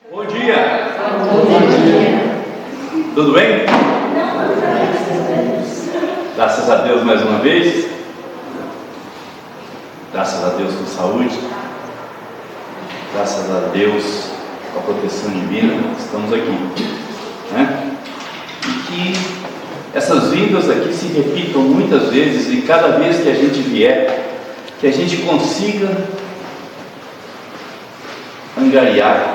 Bom dia! Tudo bem? Graças a Deus mais uma vez. Graças a Deus por saúde. Graças a Deus com a proteção divina. Estamos aqui, né? E que essas vindas aqui se repitam muitas vezes, e cada vez que a gente vier, que a gente consiga angariar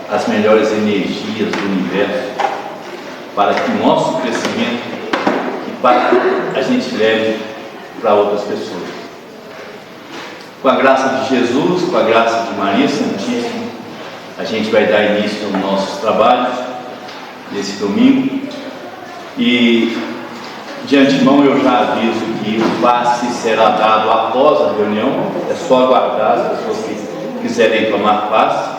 as melhores energias do universo para que o nosso crescimento e para que a gente leve para outras pessoas. Com a graça de Jesus, com a graça de Maria Santíssima, a gente vai dar início aos nossos trabalhos desse domingo, e de antemão eu já aviso que o passe será dado após a reunião. É só aguardar as pessoas que quiserem tomar passe.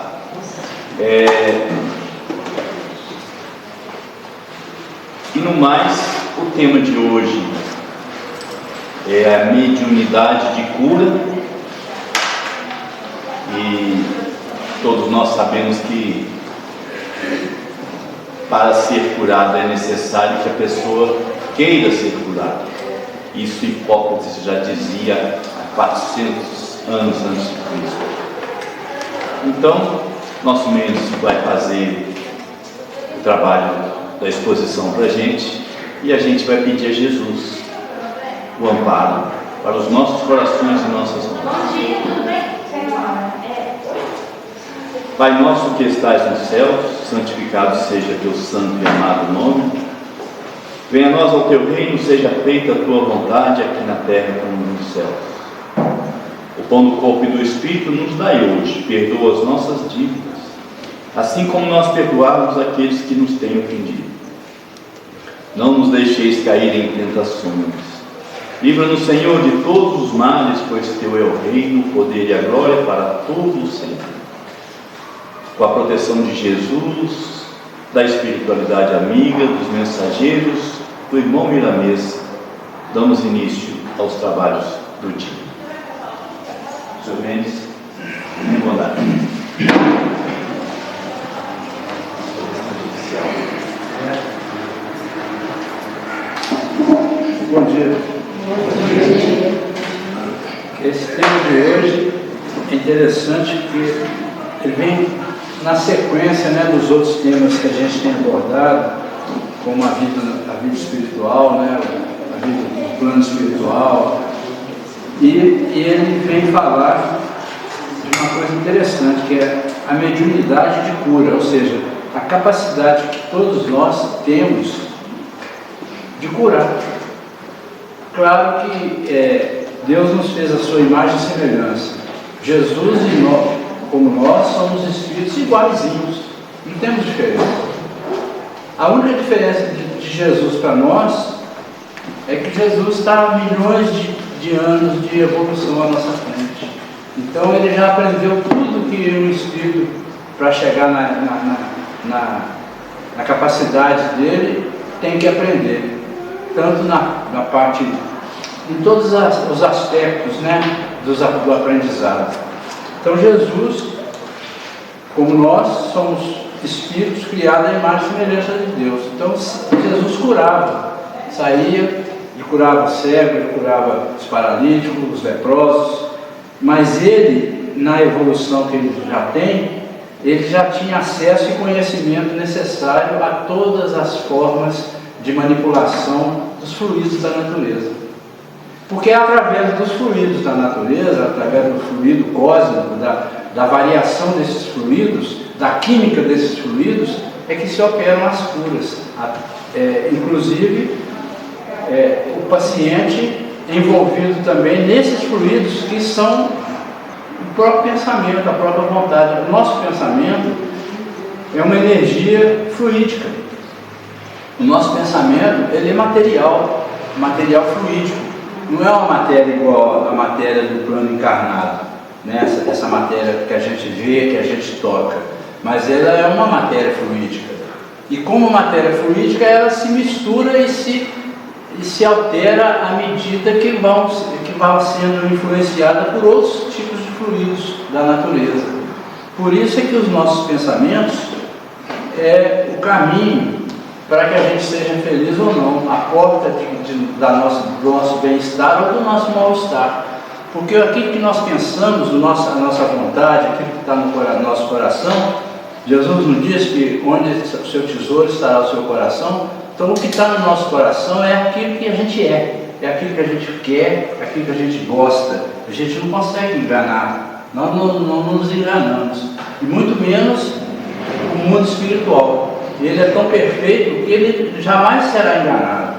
E no mais, o tema de hoje é a mediunidade de cura, e todos nós sabemos que para ser curado é necessário que a pessoa queira ser curada. Isso Hipócrates já dizia há 400 anos antes de Cristo. Então, nosso médico vai fazer o trabalho da exposição para a gente, e a gente vai pedir a Jesus o amparo para os nossos corações e nossas mãos. Bom dia, tudo bem? Pai nosso que estais nos céus, santificado seja teu santo e amado nome. Venha a nós ao teu reino, seja feita a tua vontade, aqui na terra como nos céus. O pão do corpo e do Espírito nos dai hoje. Perdoa as nossas dívidas, assim como nós perdoamos aqueles que nos têm ofendido. Não nos deixeis cair em tentações. Livra-nos, Senhor, de todos os males, pois teu é o reino, o poder e a glória para todos sempre. Com a proteção de Jesus, da espiritualidade amiga, dos mensageiros, do irmão Miramês, damos início aos trabalhos do dia. Senhor Mendes, bondade. Bom dia. Esse tema de hoje é interessante porque ele vem na sequência, dos outros temas que a gente tem abordado, como a vida espiritual, a vida do plano espiritual, e ele vem falar de uma coisa interessante, que é a mediunidade de cura, ou seja, a capacidade que todos nós temos de curar. Claro que Deus nos fez a sua imagem e semelhança. Jesus e nós, como nós, somos espíritos iguaizinhos, não temos diferença. A única diferença de Jesus para nós é que Jesus está há milhões de anos de evolução à nossa frente. Então ele já aprendeu tudo que um espírito, para chegar na capacidade dele, tem que aprender. Tanto na parte, em todos os aspectos do aprendizado. Então Jesus, como nós, somos espíritos criados à imagem e semelhança de Deus. Então Jesus curava, saía e curava cego, ele curava os paralíticos, os leprosos, mas ele, na evolução que ele já tem, ele já tinha acesso e conhecimento necessário a todas as formas de manipulação dos fluidos da natureza. Porque é através dos fluidos da natureza, através do fluido cósmico, da variação desses fluidos, da química desses fluidos, é que se operam as curas. Inclusive, o paciente envolvido também nesses fluidos que são o próprio pensamento, a própria vontade. O nosso pensamento é uma energia fluídica. O nosso pensamento, ele é material fluídico. Não é uma matéria igual à matéria do plano encarnado, essa matéria que a gente vê, que a gente toca, mas ela é uma matéria fluídica. E como matéria fluídica, ela se mistura e se altera à medida que vai sendo influenciada por outros tipos de fluidos da natureza. Por isso é que os nossos pensamentos é o caminho para que a gente seja feliz ou não, a porta do nosso bem-estar ou do nosso mal-estar. Porque aquilo que nós pensamos, a nossa vontade, aquilo que está no nosso coração, Jesus nos diz que onde o seu tesouro estará o seu coração. Então o que está no nosso coração é aquilo que a gente é aquilo que a gente quer, é aquilo que a gente gosta. A gente não consegue enganar, nós não nos enganamos, e muito menos o mundo espiritual. Ele é tão perfeito que ele jamais será enganado.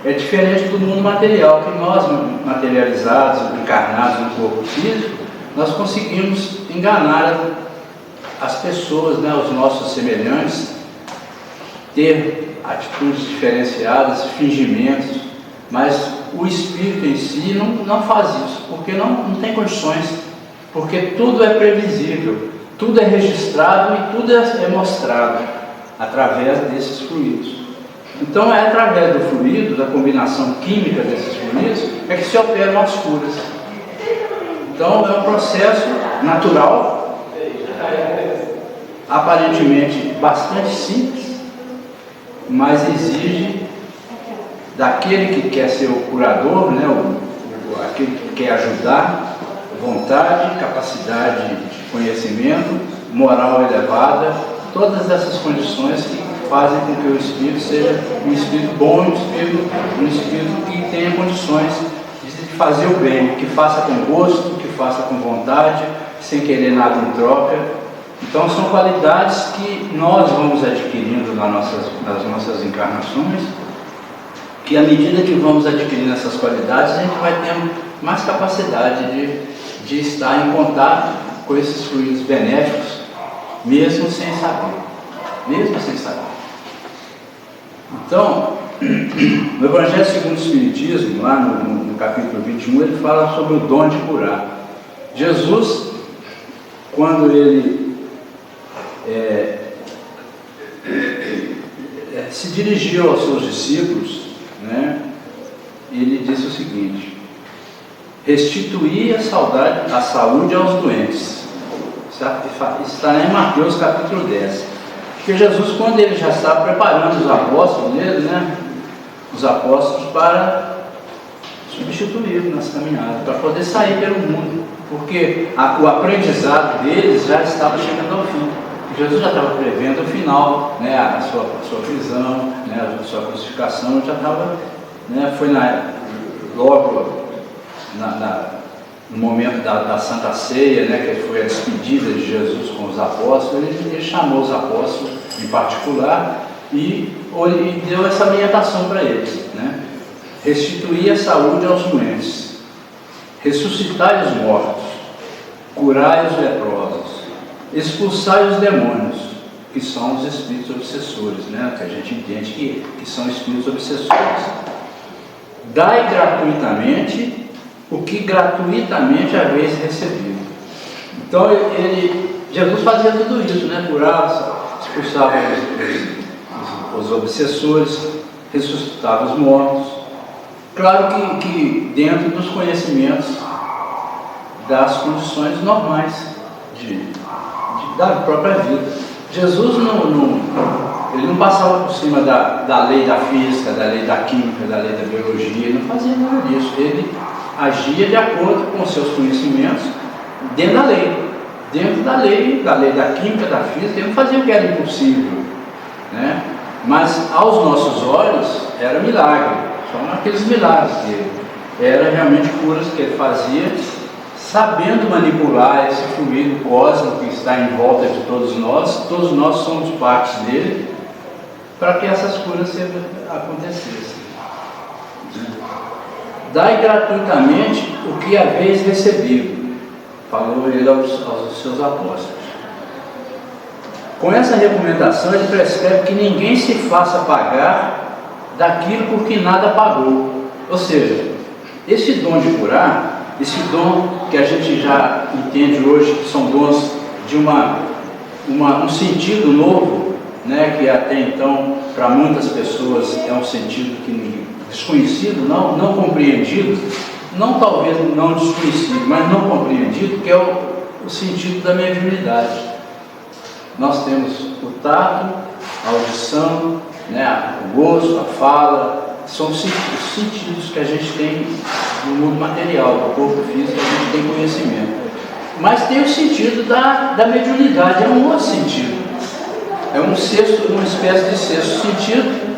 É diferente do mundo material, que nós, materializados, encarnados no corpo físico, nós conseguimos enganar as pessoas, né, os nossos semelhantes, ter atitudes diferenciadas, fingimentos, mas o espírito em si não faz isso, porque não tem condições, porque tudo é previsível, tudo é registrado e tudo é mostrado através desses fluidos. Então é através do fluido, da combinação química desses fluidos, é que se operam as curas. Então é um processo natural, aparentemente bastante simples, mas exige daquele que quer ser o curador, né, aquele que quer ajudar, vontade, capacidade de conhecimento, moral elevada, todas essas condições que fazem com que o espírito seja um espírito bom, um espírito que tenha condições de fazer o bem, que faça com gosto, que faça com vontade, sem querer nada em troca. Então são qualidades que nós vamos adquirindo nas nossas encarnações, que à medida que vamos adquirindo essas qualidades, a gente vai tendo mais capacidade de estar em contato com esses fluidos benéficos, mesmo sem saber. Então, no Evangelho segundo o Espiritismo, lá no capítulo 21, ele fala sobre o dom de curar. Jesus, quando ele se dirigiu aos seus discípulos, né, ele disse o seguinte: restituir a saúde aos doentes. Isso está em Mateus capítulo 10. Porque Jesus, quando ele já estava preparando os apóstolos dele, né, os apóstolos para substituí-lo nas caminhadas, para poder sair pelo mundo, porque o aprendizado deles já estava chegando ao fim. Jesus já estava prevendo o final, né, a sua prisão, né, a sua crucificação, já estava, né, foi logo no momento da Santa Ceia, né, que foi a despedida de Jesus com os apóstolos. Ele chamou os apóstolos em particular e deu essa orientação para eles, né? Restituir a saúde aos doentes, ressuscitai os mortos, curai os leprosos, expulsai os demônios, que são os espíritos obsessores, né, que a gente entende que são espíritos obsessores. Dai gratuitamente o que gratuitamente haveis recebido. Então Jesus fazia tudo isso, né? Curava, expulsava os obsessores, ressuscitava os mortos. Claro que dentro dos conhecimentos das condições normais da própria vida. Jesus ele não passava por cima da lei da física, da lei da química, da lei da biologia, ele não fazia nada disso. Ele agia de acordo com os seus conhecimentos dentro da lei da química, da física. Ele não fazia o que era impossível, né? Mas aos nossos olhos era milagre, são aqueles milagres dele, era realmente curas que ele fazia, sabendo manipular esse fluido cósmico que está em volta de todos nós somos partes dele, para que essas curas acontecessem. Dai gratuitamente o que haveis recebido, falou ele aos seus apóstolos. Com essa recomendação, ele prescreve que ninguém se faça pagar daquilo por que nada pagou. Ou seja, esse dom de curar, esse dom que a gente já entende hoje, que são dons de um sentido novo, né, que até então, para muitas pessoas, é um sentido desconhecido, não compreendido, talvez não desconhecido, mas não compreendido, que é o sentido da mediunidade. Nós temos o tato, a audição, né, o gosto, a fala, são os sentidos que a gente tem no mundo material, do corpo físico, a gente tem conhecimento. Mas tem o sentido da mediunidade, é um outro sentido. É uma espécie de sexto sentido,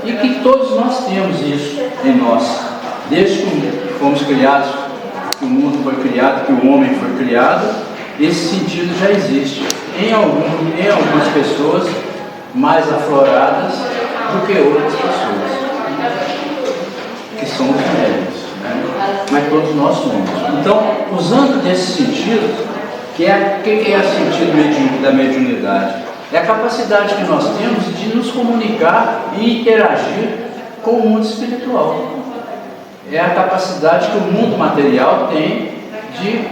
e que todos nós temos isso em nós. Desde que fomos criados, que o mundo foi criado, que o homem foi criado, esse sentido já existe. Em algumas pessoas mais afloradas do que outras pessoas, que são os médicos, né? Mas todos nós somos. Então, usando desse sentido, que é o sentido da mediunidade? É a capacidade que nós temos de nos comunicar e interagir com o mundo espiritual. É a capacidade que o mundo material tem de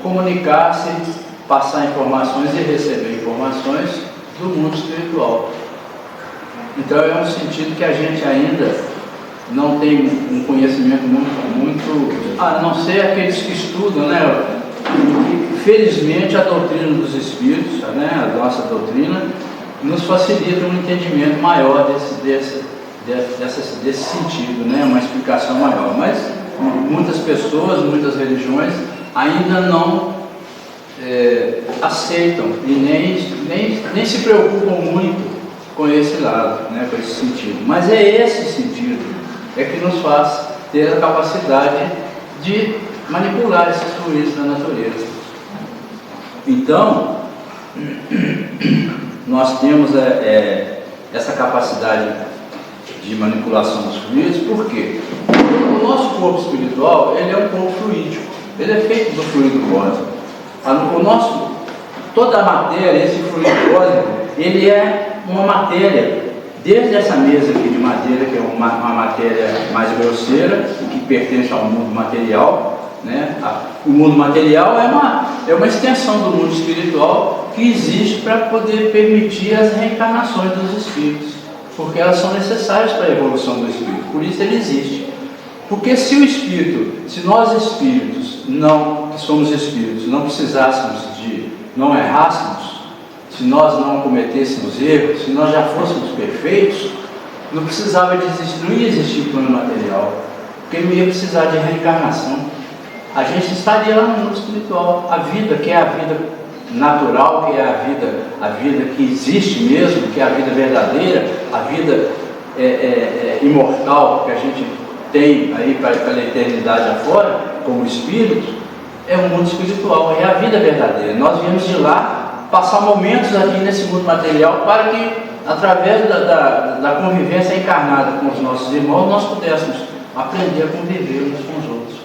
comunicar-se, passar informações e receber informações do mundo espiritual. Então é um sentido que a gente ainda não tem um conhecimento muito, a não ser aqueles que estudam, né? Felizmente a doutrina dos Espíritos, né, a nossa doutrina, nos facilita um entendimento maior desse sentido, né, uma explicação maior. Mas muitas pessoas, muitas religiões ainda não aceitam e nem se preocupam muito com esse lado, né, com esse sentido. Mas é esse sentido que nos faz ter a capacidade de manipular esses fluidos da natureza. Então, nós temos essa capacidade de manipulação dos fluidos, por quê? O nosso corpo espiritual, ele é um corpo fluídico, ele é feito do fluido cósmico. Toda a matéria, esse fluido cósmico, ele é uma matéria, desde essa mesa aqui de madeira, que é uma matéria mais grosseira, que pertence ao mundo material, né? O mundo material é uma extensão do mundo espiritual que existe para poder permitir as reencarnações dos espíritos, porque elas são necessárias para a evolução do espírito, por isso ele existe. Porque se nós espíritos, que somos espíritos, não precisássemos não errássemos, se nós não cometêssemos erros, se nós já fôssemos perfeitos, não precisava não ia existir plano material, porque não ia precisar de reencarnação. A gente estaria lá no mundo espiritual. A vida, que é a vida natural, que é a vida que existe mesmo, que é a vida verdadeira, a vida imortal que a gente tem aí para a eternidade afora, como espírito, é o mundo espiritual, é a vida verdadeira. Nós viemos de lá passar momentos aqui nesse mundo material para que, através da convivência encarnada com os nossos irmãos, nós pudéssemos aprender a conviver uns com os outros,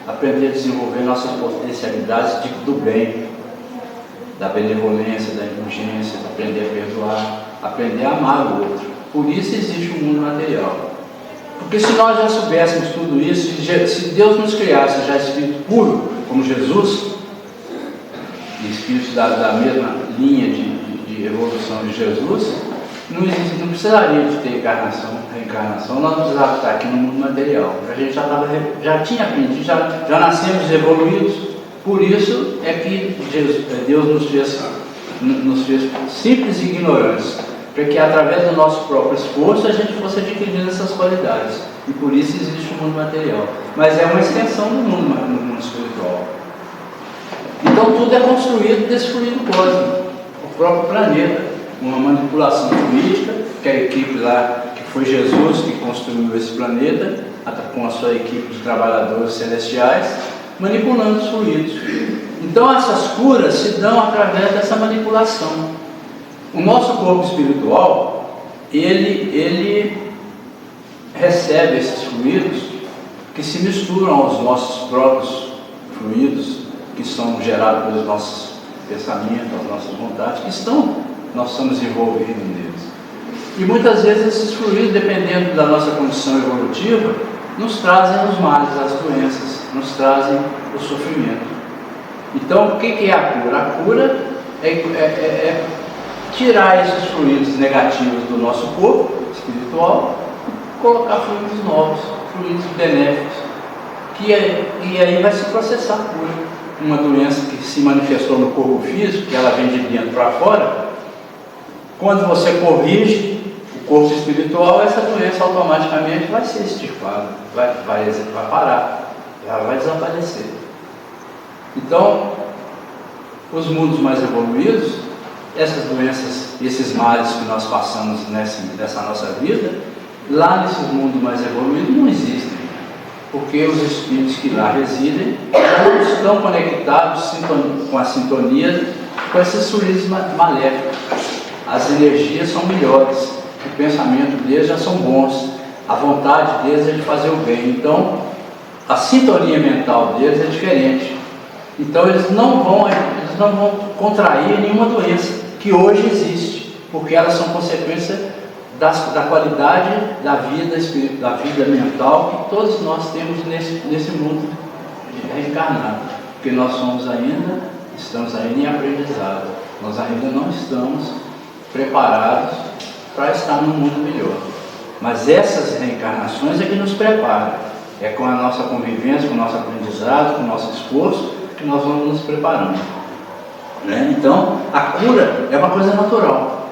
aprender a desenvolver nossas potencialidades do bem, da benevolência, da indulgência, aprender a perdoar, aprender a amar o outro. Por isso existe o mundo material. Porque se nós já soubéssemos tudo isso, se Deus nos criasse já espírito puro, como Jesus, e espíritos da mesma linha de evolução de Jesus, não precisaria de ter reencarnação, nós não precisávamos estar aqui no mundo material. A gente já tinha aprendido, já nascemos evoluídos, por isso é que Deus nos fez simples e ignorantes, para que através do nosso próprio esforço a gente fosse adquirindo essas qualidades. E por isso existe o mundo material. Mas é uma extensão do mundo espiritual. Então tudo é construído desse fluido cósmico, o próprio planeta, uma manipulação política, que a equipe lá, que foi Jesus que construiu esse planeta, com a sua equipe de trabalhadores celestiais, manipulando os fluidos. Então essas curas se dão através dessa manipulação. O nosso corpo espiritual, ele recebe esses fluidos que se misturam aos nossos próprios fluidos, que são gerados pelos nossos pensamentos, as nossas vontades, nós estamos envolvidos neles. E muitas vezes esses fluidos, dependendo da nossa condição evolutiva, nos trazem os males, as doenças, nos trazem o sofrimento. Então, o que é a cura? A cura é tirar esses fluidos negativos do nosso corpo espiritual e colocar fluidos novos, fluidos benéficos, e aí vai se processar a cura. uma doença que se manifestou no corpo físico, que ela vem de dentro para fora, quando você corrige o corpo espiritual, essa doença automaticamente vai ser extirpada, vai parar, ela vai desaparecer. Então, os mundos mais evoluídos, essas doenças, esses males que nós passamos nessa nossa vida, lá nesses mundos mais evoluídos não existem, porque os espíritos que lá residem não estão conectados com a sintonia com esses fluidos maléficos. As energias são melhores, o pensamento deles já são bons, a vontade deles é de fazer o bem. Então, a sintonia mental deles é diferente. Então, eles não vão contrair nenhuma doença que hoje existe, porque elas são consequência da qualidade da vida espiritual, da vida mental que todos nós temos nesse mundo reencarnado, porque nós estamos ainda em aprendizado, nós ainda não estamos preparados para estar num mundo melhor. Mas essas reencarnações é que nos preparam, é com a nossa convivência, com o nosso aprendizado, com o nosso esforço que nós vamos nos preparando, né? Então, a cura é uma coisa natural,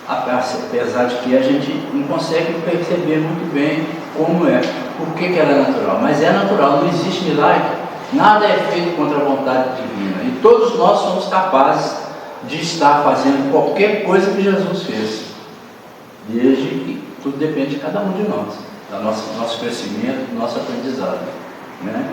apesar de que a gente não consegue perceber muito bem como é, por que ela é natural, mas é natural, não existe milagre, nada é feito contra a vontade divina, e todos nós somos capazes de estar fazendo qualquer coisa que Jesus fez, desde que tudo depende de cada um de nós, do nosso crescimento, do nosso aprendizado, né?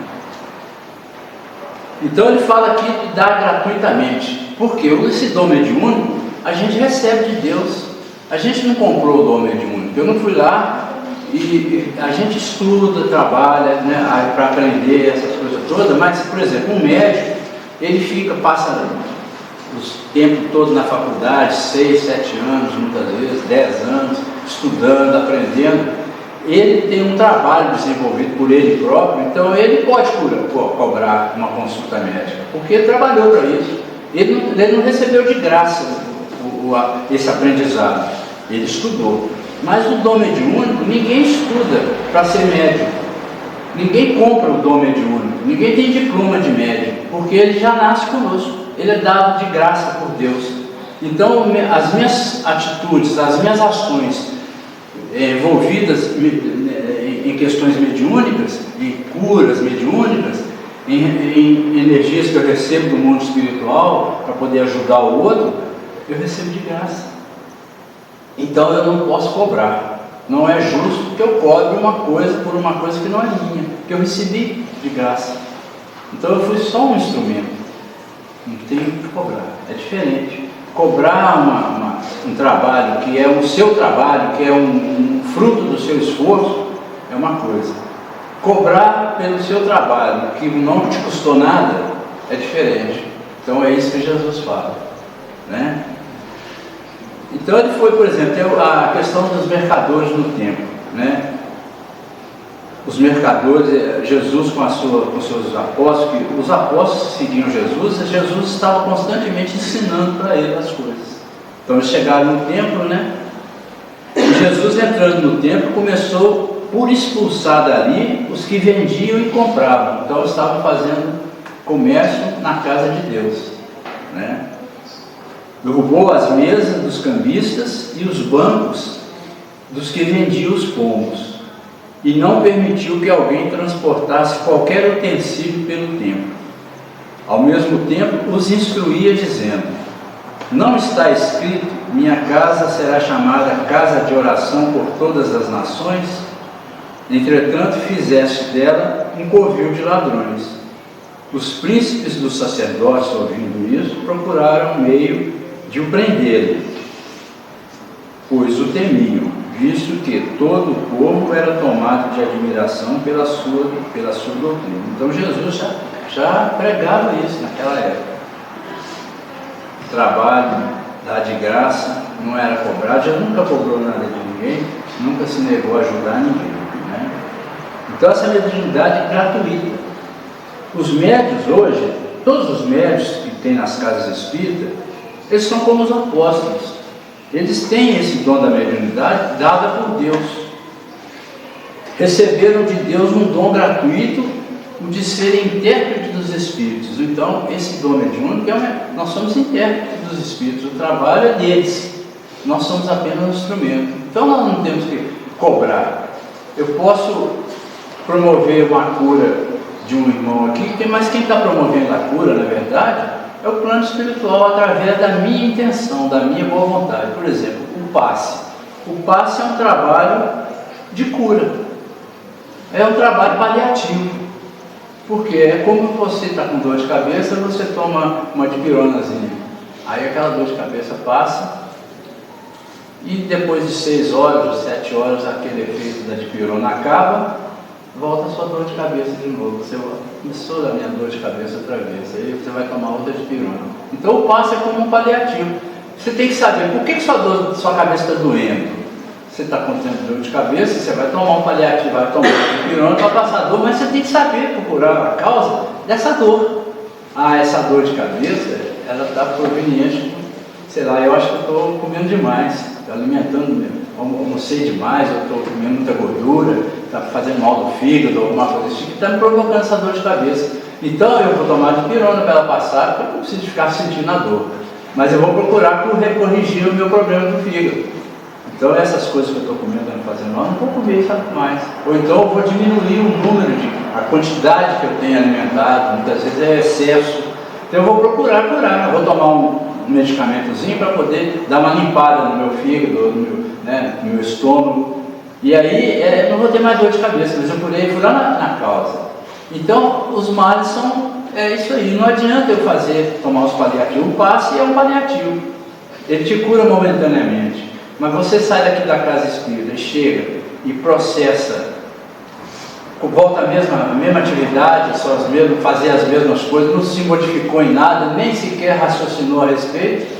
Então ele fala aqui de dar gratuitamente, porque esse dom mediúnico a gente recebe de Deus, a gente não comprou o dom mediúnico, eu não fui lá e a gente estuda, trabalha, né, para aprender essas coisas todas, mas, por exemplo, um médico, ele passa o tempo todo na faculdade, 6, 7 anos, muitas vezes, 10 anos, estudando, aprendendo. Ele tem um trabalho desenvolvido por ele próprio, então ele pode cobrar uma consulta médica, porque ele trabalhou para isso. Ele não recebeu de graça esse aprendizado, ele estudou. Mas o dom mediúnico, ninguém estuda para ser médico, ninguém compra o dom mediúnico, ninguém tem diploma de médico, porque ele já nasce conosco, ele é dado de graça por Deus. Então, as minhas atitudes, as minhas ações envolvidas em questões mediúnicas, em curas mediúnicas, em energias que eu recebo do mundo espiritual para poder ajudar o outro, eu recebo de graça. Então eu não posso cobrar. Não é justo que eu cobre uma coisa por uma coisa que não é minha, que eu recebi de graça. Então eu fui só um instrumento, não tenho que cobrar, é diferente. Cobrar um trabalho que é o seu trabalho, que é um fruto do seu esforço, é uma coisa. Cobrar pelo seu trabalho, que não te custou nada, é diferente. Então é isso que Jesus fala, né? Então ele foi, por exemplo, a questão dos mercadores no templo, né? Os mercadores, Jesus com seus apóstolos, que os apóstolos seguiam Jesus, e Jesus estava constantemente ensinando para eles as coisas. Então eles chegaram no templo, né? E Jesus, entrando no templo, começou por expulsar dali os que vendiam e compravam. Então eles estavam fazendo comércio na casa de Deus, né? Derrubou as mesas dos cambistas e os bancos dos que vendiam os pombos, e não permitiu que alguém transportasse qualquer utensílio pelo templo. Ao mesmo tempo, os instruía dizendo: não está escrito, minha casa será chamada casa de oração por todas as nações? Entretanto, fizeste dela um covil de ladrões. Os príncipes dos sacerdotes, ouvindo isso, procuraram um meio de o prenderem, pois o temiam, visto que todo o povo era tomado de admiração pela sua doutrina. Então Jesus já pregava isso naquela época. O trabalho dado de graça não era cobrado, já nunca cobrou nada de ninguém, nunca se negou a ajudar ninguém, né? Então essa mediunidade é gratuita. Os médios hoje, todos os médios que tem nas casas espíritas, eles são como os apóstolos. Eles têm esse dom da mediunidade dada por Deus. Receberam de Deus um dom gratuito o de ser intérprete dos espíritos. Então, esse dom mediúnico, nós somos intérpretes dos espíritos, o trabalho é deles, nós somos apenas um instrumento. Então, nós não temos que cobrar. Eu posso promover uma cura de um irmão aqui, mas quem está promovendo a cura, na verdade, é o plano espiritual, através da minha intenção, da minha boa vontade. Por exemplo, o passe. O passe é um trabalho de cura, é um trabalho paliativo. Porque é como você está com dor de cabeça, você toma uma dipironazinha. Aí aquela dor de cabeça passa, e depois de 6 horas, 7 horas, aquele efeito da dipirona acaba, volta a sua dor de cabeça de novo. Você começou a minha dor de cabeça outra vez, aí você vai tomar outra dipirona. Então o passe é como um paliativo. Você tem que saber por que sua cabeça está doendo. Você está com dor de cabeça, você vai tomar um paliativo, vai tomar um dipirona para passar a dor, mas você tem que saber procurar a causa dessa dor. Ah, essa dor de cabeça, ela está proveniente, sei lá, eu acho que eu estou comendo demais, estou alimentando, almocei demais, eu estou comendo muita gordura, está fazendo mal do fígado, alguma coisa assim, que está me provocando essa dor de cabeça. Então eu vou tomar dipirona para ela passar, porque eu não preciso ficar sentindo a dor. Mas eu vou procurar corrigir o meu problema do fígado. Então essas coisas que eu estou comendo não fazendo mal, não vou comer isso mais. Ou então eu vou diminuir o número, a quantidade que eu tenho alimentado, muitas vezes é excesso. Então eu vou procurar curar, eu vou tomar um medicamentozinho para poder dar uma limpada no meu fígado, no meu estômago. E aí não vou ter mais dor de cabeça, mas eu fui lá na causa. Então os males são isso aí, não adianta eu tomar os paliativos. O passe é um paliativo, ele te cura momentaneamente. Mas você sai daqui da casa espírita e chega e processa, volta à mesma atividade, fazer as mesmas coisas, não se modificou em nada, nem sequer raciocinou a respeito.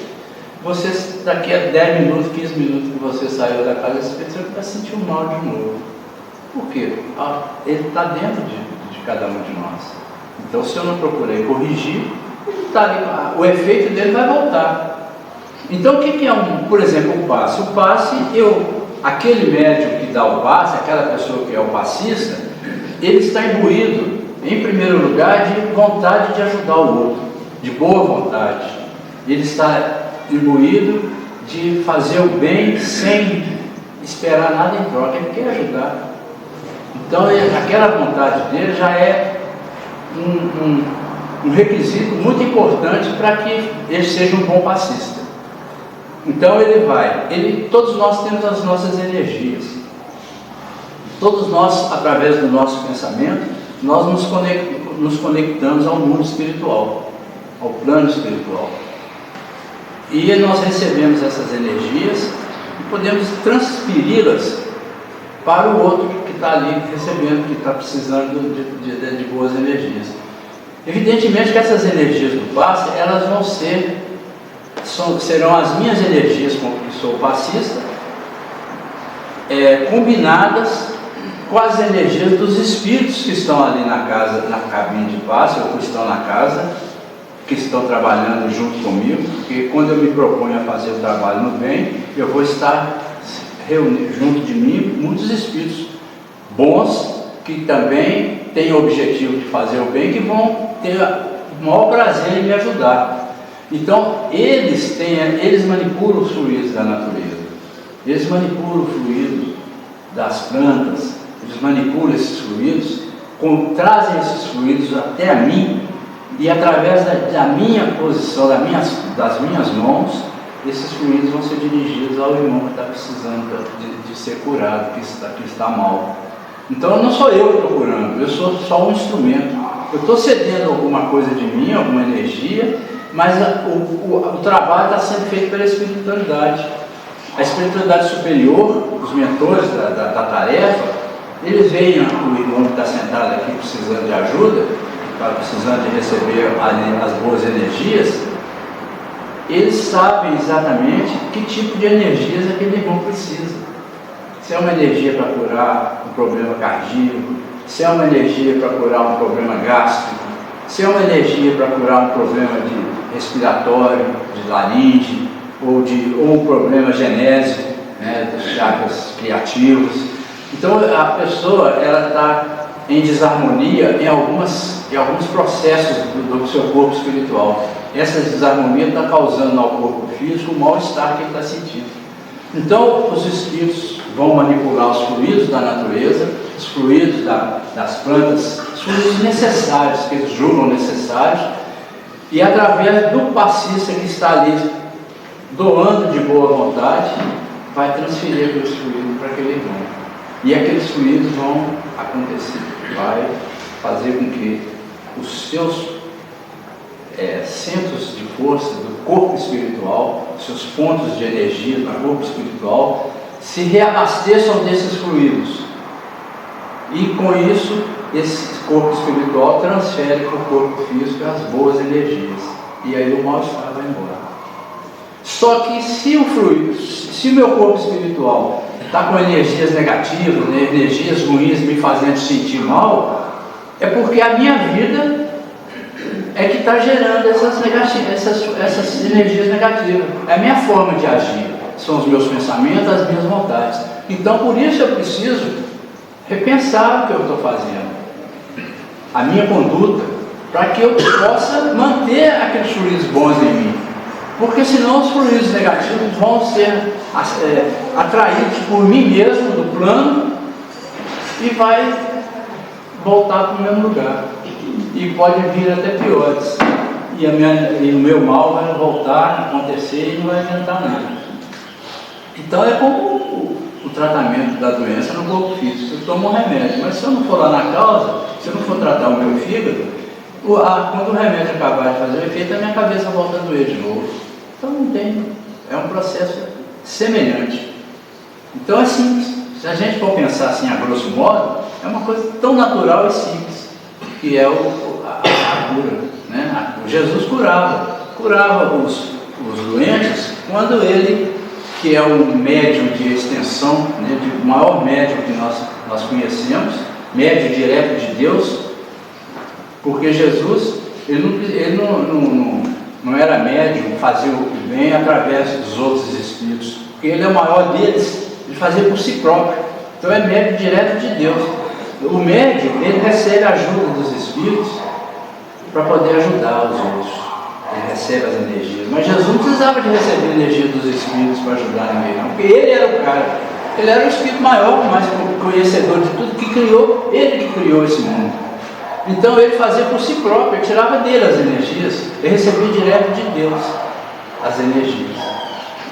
Você, daqui a 10 minutos, 15 minutos que você saiu da casa espírita, você vai sentir um mal de novo. Por quê? Ele está dentro de cada um de nós. Então, se eu não procurei corrigir, ele está ali, o efeito dele vai voltar. Então, o que é por exemplo, o passe? O passe, aquele médium que dá o passe, aquela pessoa que é o passista, ele está imbuído, em primeiro lugar, de vontade de ajudar o outro, de boa vontade. Ele está imbuído de fazer o bem sem esperar nada em troca, ele quer ajudar. Então, aquela vontade dele já é um requisito muito importante para que ele seja um bom passista. Então todos nós temos as nossas energias. Todos nós, através do nosso pensamento, nós nos conectamos ao mundo espiritual, ao plano espiritual. E nós recebemos essas energias e podemos transferi-las para o outro que está ali recebendo, que está precisando de boas energias. Evidentemente que essas energias do passe, elas serão as minhas energias, como que sou passista, combinadas com as energias dos espíritos que estão ali na casa, na cabine de passe, ou que estão na casa, que estão trabalhando junto comigo, porque quando eu me proponho a fazer o trabalho no bem, eu vou estar reunindo junto de mim muitos espíritos bons, que também têm o objetivo de fazer o bem, que vão ter o maior prazer em me ajudar. Então, eles manipulam os fluidos da natureza, eles manipulam o fluido das plantas, eles manipulam esses fluidos, trazem esses fluidos até a mim, e através da minha posição, das minhas mãos, esses fluidos vão ser dirigidos ao irmão que está precisando de ser curado, que está mal. Então, não sou eu que estou curando, eu sou só um instrumento. Eu estou cedendo alguma coisa de mim, alguma energia, mas o trabalho está sendo feito pela espiritualidade. A espiritualidade superior, os mentores da tarefa, eles veem o irmão que está sentado aqui precisando de ajuda, está precisando de receber as boas energias, eles sabem exatamente que tipo de energias aquele irmão precisa. Se é uma energia para curar um problema cardíaco, se é uma energia para curar um problema gástrico, se é uma energia para curar um problema de respiratório, de laringe, ou um problema genésico, dos chakras criativos. Então a pessoa ela está em desarmonia em alguns processos do seu corpo espiritual. Essa desarmonia está causando ao corpo físico o mal-estar que ele está sentindo. Então, os espíritos vão manipular os fluidos da natureza, os fluidos das plantas, os fluidos necessários, que eles julgam necessários, e através do passista que está ali doando de boa vontade, vai transferir aqueles fluidos para aquele irmão. E aqueles fluidos vão acontecer, vai fazer com que os seus centros de força do corpo espiritual, seus pontos de energia do corpo espiritual, se reabasteçam desses fluidos. E com isso, esse corpo espiritual transfere para o corpo físico as boas energias. E aí o mal-estar vai embora. Só que se o meu corpo espiritual está com energias negativas, né, energias ruins me fazendo sentir mal, é porque a minha vida é que está gerando essas energias negativas. É a minha forma de agir, são os meus pensamentos, as minhas vontades. Então, por isso eu preciso repensar o que eu estou fazendo, a minha conduta, para que eu possa manter aqueles fluidos bons em mim. Porque senão os fluidos negativos vão ser atraídos por mim mesmo do plano e vai voltar para o mesmo lugar. E pode vir até piores. E o meu mal vai voltar a acontecer e não vai adiantar nada. Então é como o tratamento da doença no corpo físico. Eu tomo um remédio, mas se eu não for lá na causa, se eu não for tratar o meu fígado, quando o remédio acabar de fazer o efeito, a minha cabeça volta a doer de novo. Então não tem, é um processo semelhante. Então é simples. Se a gente for pensar assim a grosso modo, é uma coisa tão natural e simples, que é a cura, né? Jesus curava os doentes quando ele, que é um médium de extensão, né, o maior médium que nós conhecemos, médium direto de Deus, porque Jesus, ele não era médium, fazia o bem através dos outros espíritos, porque ele é o maior deles, ele fazia por si próprio. Então é médium direto de Deus. O médium, ele recebe a ajuda dos espíritos para poder ajudar os outros. Ele recebe as energias. Mas Jesus não precisava de receber a energia dos espíritos para ajudar ninguém, não, porque ele era o cara. Ele era o espírito maior, mais conhecedor de tudo, que criou, ele que criou esse mundo. Então ele fazia por si próprio, ele tirava dele as energias, ele recebia direto de Deus as energias.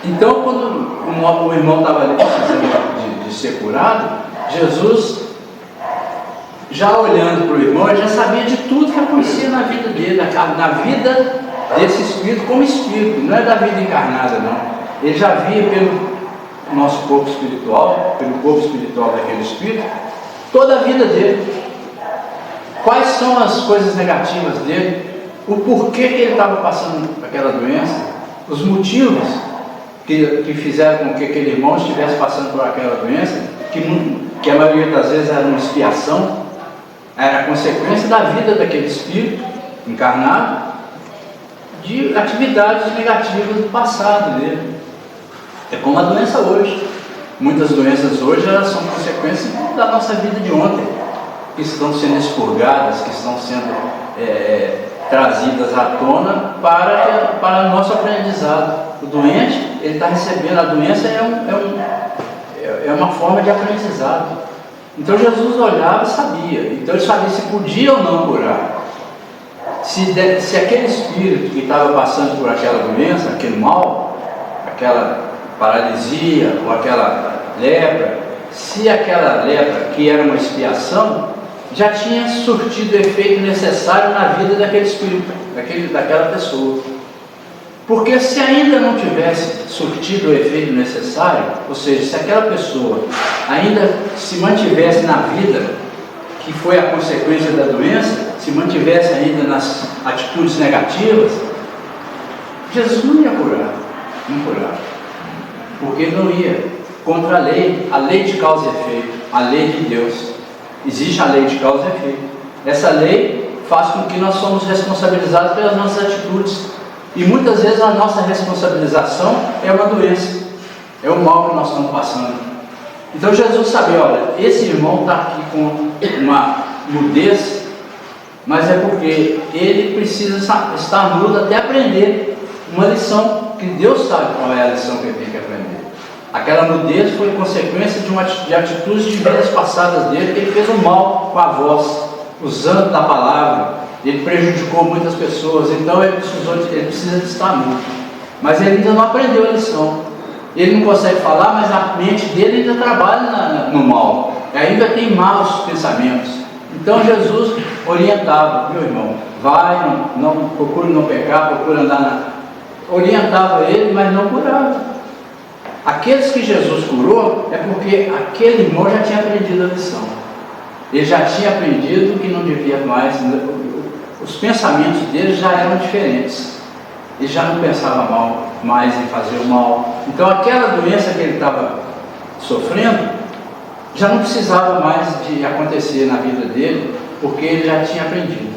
Então quando o irmão estava ali precisando de ser curado, Jesus, já olhando para o irmão, ele já sabia de tudo que acontecia na vida dele, na vida desse espírito como espírito, não é da vida encarnada não. Ele já via pelo nosso corpo espiritual, pelo corpo espiritual daquele espírito, toda a vida dele. Quais são as coisas negativas dele, o porquê que ele estava passando aquela doença, os motivos que fizeram com que aquele irmão estivesse passando por aquela doença, que a maioria das vezes era uma expiação, era a consequência da vida daquele espírito encarnado, de atividades negativas do passado dele. É como a doença hoje. Muitas doenças hoje elas são consequências da nossa vida de ontem, que estão sendo expurgadas, que estão sendo trazidas à tona para o nosso aprendizado. O doente, ele está recebendo, a doença é uma forma de aprendizado. Então Jesus olhava e sabia, então ele sabia se podia ou não curar. Se aquele espírito que estava passando por aquela doença, aquele mal, aquela paralisia ou aquela lepra, se aquela lepra, que era uma expiação, já tinha surtido o efeito necessário na vida daquele espírito, daquela pessoa. Porque se ainda não tivesse surtido o efeito necessário, ou seja, se aquela pessoa ainda se mantivesse na vida, que foi a consequência da doença, se mantivesse ainda nas atitudes negativas, Jesus não ia curar, não curava. Porque não ia contra a lei de causa e efeito, a lei de Deus. Existe a lei de causa e efeito. Essa lei faz com que nós somos responsabilizados pelas nossas atitudes. E muitas vezes a nossa responsabilização é uma doença, é o mal que nós estamos passando. Então Jesus sabia, olha, esse irmão está aqui com mudez, mas é porque ele precisa estar mudo até aprender uma lição, que Deus sabe qual é a lição que ele tem que aprender. Aquela mudez foi consequência de atitudes de vidas passadas dele, que ele fez o mal com a voz, usando da palavra, ele prejudicou muitas pessoas, então ele precisa de estar mudo. Mas ele ainda não aprendeu a lição. Ele não consegue falar, mas a mente dele ainda trabalha no mal, ainda tem maus pensamentos. Então Jesus orientava, meu irmão, vai, não procure não pecar, procure andar orientava ele, mas não curava. Aqueles que Jesus curou é porque aquele irmão já tinha aprendido a lição. Ele já tinha aprendido que não devia mais, os pensamentos dele já eram diferentes. Ele já não pensava mais em fazer o mal. Então aquela doença que ele estava sofrendo já não precisava mais de acontecer na vida dele, porque ele já tinha aprendido.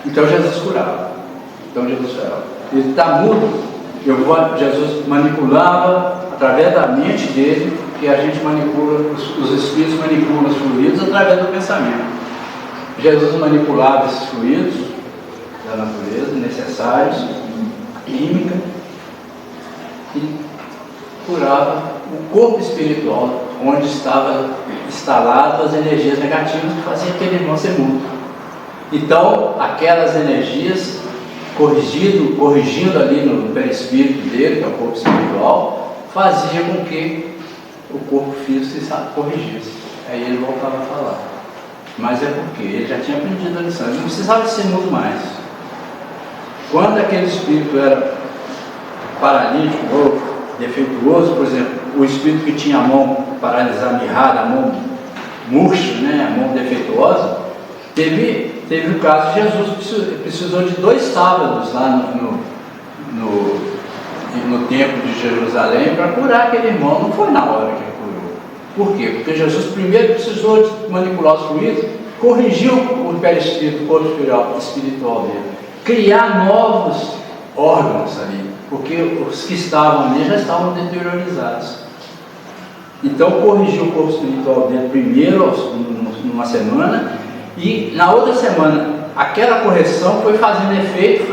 Então Jesus curava. Ele está mudo. Jesus manipulava através da mente dele, que a gente manipula, os espíritos manipulam os fluidos através do pensamento. Jesus manipulava esses fluidos da natureza, necessários, química, e curava o corpo espiritual, onde estava instalado as energias negativas que faziam aquele irmão ser mudo. Então, aquelas energias corrigindo ali no perispírito dele, que é o corpo espiritual, fazia com que o corpo físico se corrigisse. Aí ele voltava a falar. Mas é porque ele já tinha aprendido a lição, ele não precisava ser mudo mais. Quando aquele espírito era paralítico ou defeituoso, por exemplo, o espírito que tinha a mão paralisada, mirrada, a mão murcha, né, a mão defeituosa, teve o caso de Jesus precisou de 2 sábados lá no templo de Jerusalém para curar aquele irmão. Não foi na hora que ele curou. Por quê? Porque Jesus primeiro precisou de manipular os fluidos, corrigir o perispírito, o corpo espiritual dele, criar novos órgãos ali, porque os que estavam ali já estavam deteriorizados. Então corrigiu o corpo espiritual dele primeiro, numa semana, e na outra semana aquela correção foi fazendo efeito,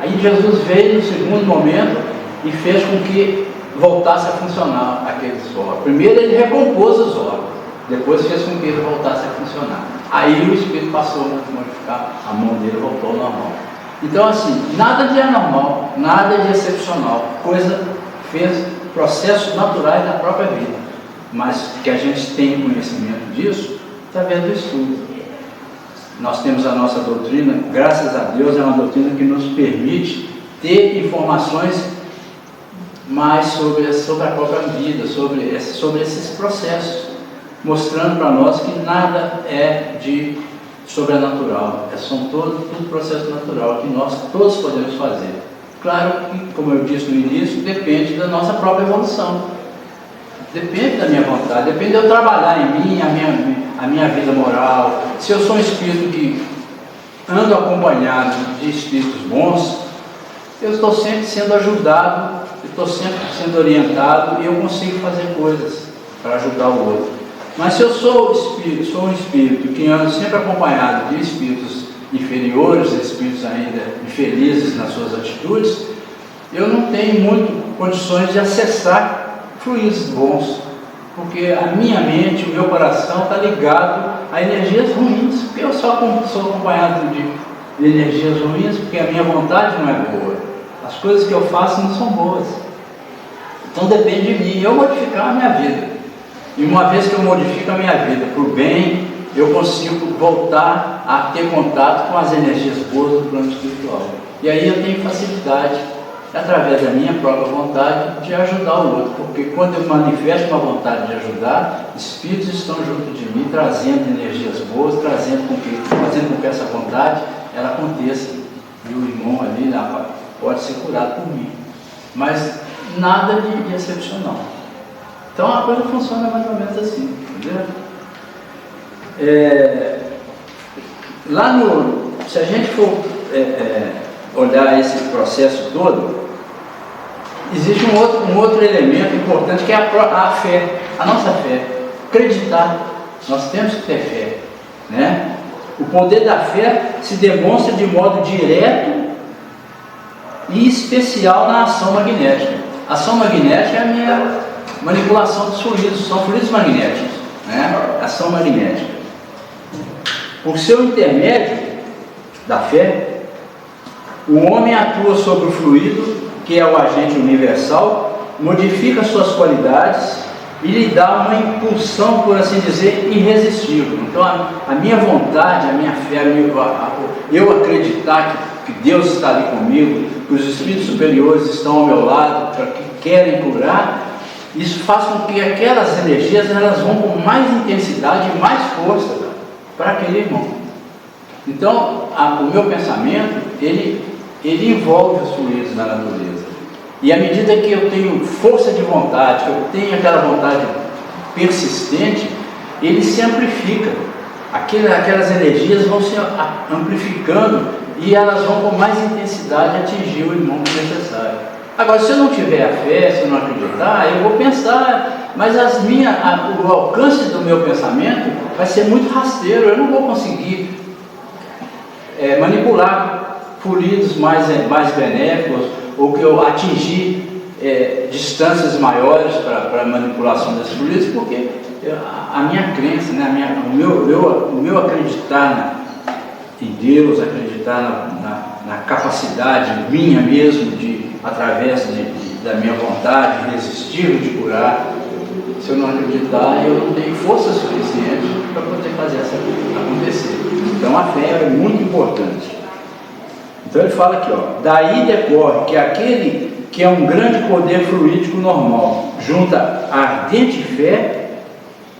aí Jesus veio no segundo momento e fez com que voltasse a funcionar aqueles órgãos. Primeiro ele recompôs os órgãos, depois fez com que ele voltasse a funcionar. Aí o espírito passou a modificar, a mão dele voltou ao normal. Então assim, nada de anormal, nada de excepcional, fez processos naturais da própria vida, mas que a gente tem conhecimento disso através do estudo. Nós temos a nossa doutrina, graças a Deus, é uma doutrina que nos permite ter informações mais sobre a própria vida, sobre esses processos, mostrando para nós que nada é de sobrenatural, são tudo processo natural que nós todos podemos fazer. Claro que, como eu disse no início, depende da nossa própria evolução, depende da minha vontade, depende de eu trabalhar em mim, a minha vida moral. Se eu sou um espírito que ando acompanhado de espíritos bons, eu estou sempre sendo ajudado, estou sempre sendo orientado e eu consigo fazer coisas para ajudar o outro. Mas se eu sou um espírito que ando sempre acompanhado de espíritos inferiores, espíritos ainda infelizes nas suas atitudes, eu não tenho muito condições de acessar fluidos bons, porque a minha mente, o meu coração está ligado a energias ruins, porque eu só sou acompanhado de energias ruins, porque a minha vontade não é boa, as coisas que eu faço não são boas. Então depende de mim, eu modificar a minha vida, e uma vez que eu modifico a minha vida para o bem, eu consigo voltar a ter contato com as energias boas do plano espiritual, e aí eu tenho facilidade, através da minha própria vontade, de ajudar o outro, porque quando eu manifesto uma vontade de ajudar, espíritos estão junto de mim, trazendo energias boas, fazendo com que essa vontade ela aconteça, e o irmão ali pode ser curado por mim, mas nada de excepcional. Então a coisa funciona mais ou menos assim, entendeu? Se a gente for olhar esse processo todo, existe um outro elemento importante, que é a fé, a nossa fé, acreditar. Nós temos que ter fé, né? O poder da fé se demonstra de modo direto e especial na ação magnética. A ação magnética é a minha manipulação dos fluidos, são fluidos magnéticos, né? Ação magnética. Por seu intermédio da fé, o homem atua sobre o fluido, que é o agente universal, modifica suas qualidades e lhe dá uma impulsão, por assim dizer, irresistível. Então a minha vontade, a minha fé, eu acreditar que Deus está ali comigo, que os espíritos superiores estão ao meu lado, que querem curar, isso faz com que aquelas energias elas vão com mais intensidade e mais força para aquele irmão. Então o meu pensamento ele envolve os fluidos da natureza. E à medida que eu tenho força de vontade, que eu tenho aquela vontade persistente, ele se amplifica. Aquelas energias vão se amplificando e elas vão com mais intensidade atingir o irmão que é necessário. Agora, se eu não tiver a fé, se eu não acreditar, eu vou pensar, mas o alcance do meu pensamento vai ser muito rasteiro, eu não vou conseguir manipular fluidos mais benéficos, ou que eu atingir distâncias maiores para a manipulação desses fluidos, porque a minha crença, né, o meu acreditar em Deus, acreditar na capacidade minha mesmo, através da minha vontade irresistível de curar, se eu não acreditar, eu não tenho força suficiente para poder fazer isso acontecer. Então a fé é muito importante. Então ele fala aqui, daí decorre que aquele que é um grande poder fluídico normal, junta a ardente fé,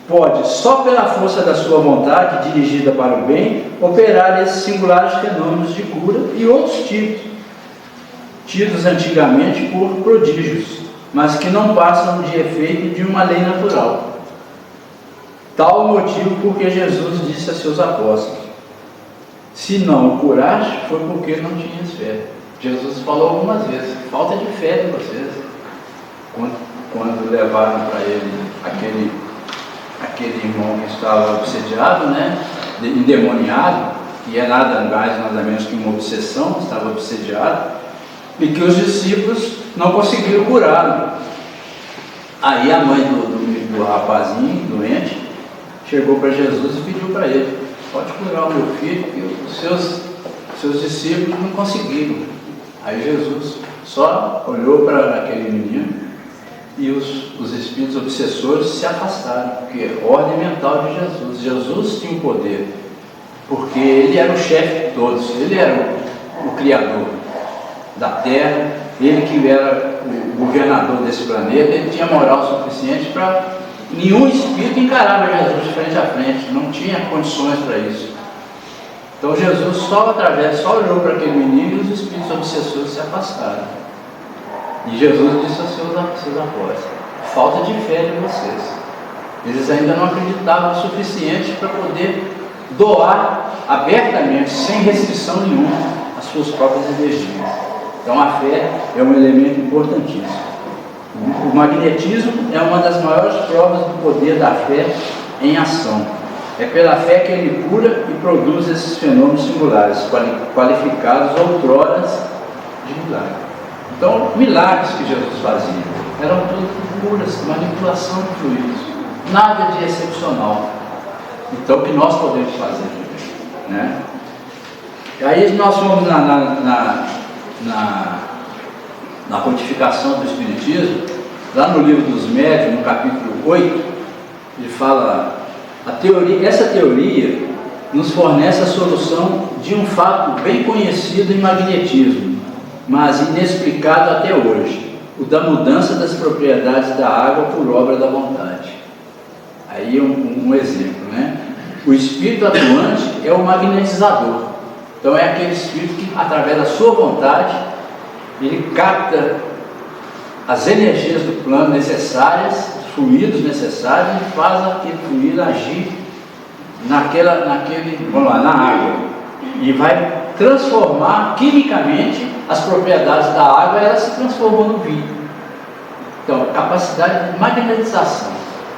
pode, só pela força da sua vontade dirigida para o bem, operar esses singulares fenômenos de cura e outros tipos, tidos antigamente por prodígios, mas que não passam de efeito de uma lei natural. Tal o motivo porque Jesus disse a seus apóstolos: se não o curaste, foi porque não tinhas fé. Jesus falou algumas vezes: falta de fé de vocês. Quando levaram para ele aquele irmão que estava obsediado, né, endemoniado, que é nada mais, nada menos que uma obsessão, estava obsediado, e que os discípulos não conseguiram curá-lo. Aí a mãe do rapazinho doente chegou para Jesus e pediu para ele: pode curar o meu filho, porque os seus discípulos não conseguiram. Aí Jesus só olhou para aquele menino e os espíritos obsessores se afastaram, porque é ordem mental de Jesus. Jesus tinha o poder, porque ele era o chefe de todos, ele era o criador da terra, ele que era o governador desse planeta, ele tinha moral suficiente para... Nenhum espírito encarava Jesus de frente a frente, não tinha condições para isso. Então Jesus só olhou para aquele menino e os espíritos obsessores se afastaram. E Jesus disse aos seus apóstolos: falta de fé de vocês. Eles ainda não acreditavam o suficiente para poder doar abertamente, sem restrição nenhuma, as suas próprias energias. Então a fé é um elemento importantíssimo. O magnetismo é uma das maiores provas do poder da fé em ação. É pela fé que ele cura e produz esses fenômenos singulares, qualificados outrora de milagre. Então, milagres que Jesus fazia eram tudo curas, manipulação de fluidos, nada de excepcional. Então, o que nós podemos fazer, né? E aí nós fomos na codificação do Espiritismo, lá no livro dos Médiuns, no capítulo 8, ele fala: essa teoria nos fornece a solução de um fato bem conhecido em magnetismo, mas inexplicado até hoje, o da mudança das propriedades da água por obra da vontade. Aí um exemplo, né? O espírito atuante é o magnetizador. Então é aquele espírito que, através da sua vontade, ele capta as energias do plano necessárias, os fluidos necessários, e faz aquele fluido agir na água, e vai transformar quimicamente as propriedades da água, ela se transformou no vinho. Então, capacidade de magnetização.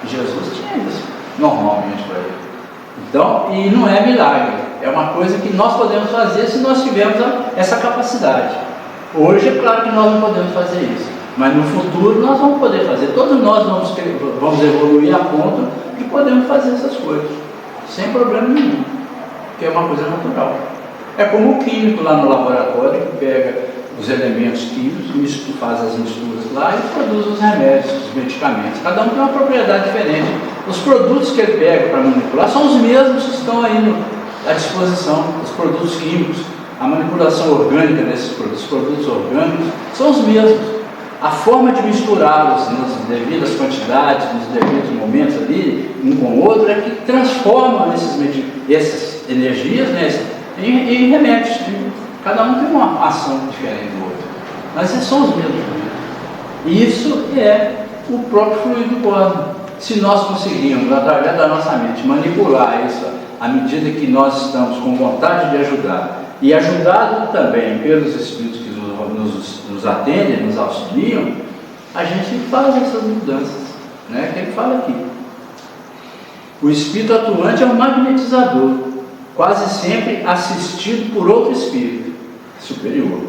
Jesus tinha isso normalmente para ele. Então, e não é milagre. É uma coisa que nós podemos fazer se nós tivermos essa capacidade. Hoje é claro que nós não podemos fazer isso, mas no futuro nós vamos poder fazer. Todos nós vamos evoluir a ponto de podemos fazer essas coisas, sem problema nenhum, que é uma coisa natural. É como o químico lá no laboratório, que pega os elementos químicos, faz as misturas lá e produz os remédios, os medicamentos. Cada um tem uma propriedade diferente. Os produtos que ele pega para manipular são os mesmos que estão aí à disposição, os produtos químicos. A manipulação orgânica desses produtos orgânicos são os mesmos. A forma de misturá-los nas devidas quantidades, nos devidos momentos ali, um com o outro, é que transforma essas energias, né, em remédios. Cada um tem uma ação diferente do outro, mas são os mesmos. Isso é o próprio fluido cósmico. Se nós conseguirmos, através da nossa mente, manipular isso à medida que nós estamos com vontade de ajudar, e ajudado também pelos espíritos que nos atendem, nos auxiliam, a gente faz essas mudanças, né, que ele fala aqui. O espírito atuante é um magnetizador, quase sempre assistido por outro espírito superior.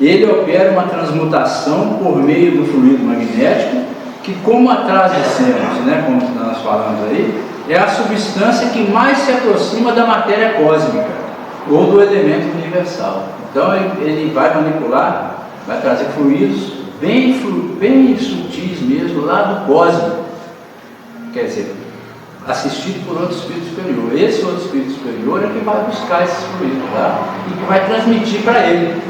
Ele opera uma transmutação por meio do fluido magnético, que, como atrás dissemos, né, como nós falamos aí, é a substância que mais se aproxima da matéria cósmica ou do elemento universal. Então ele vai manipular, vai trazer fluidos bem sutis mesmo, lá do cósmico, quer dizer, assistido por outro espírito superior. Esse outro espírito superior é que vai buscar esses fluidos lá e que vai transmitir para ele,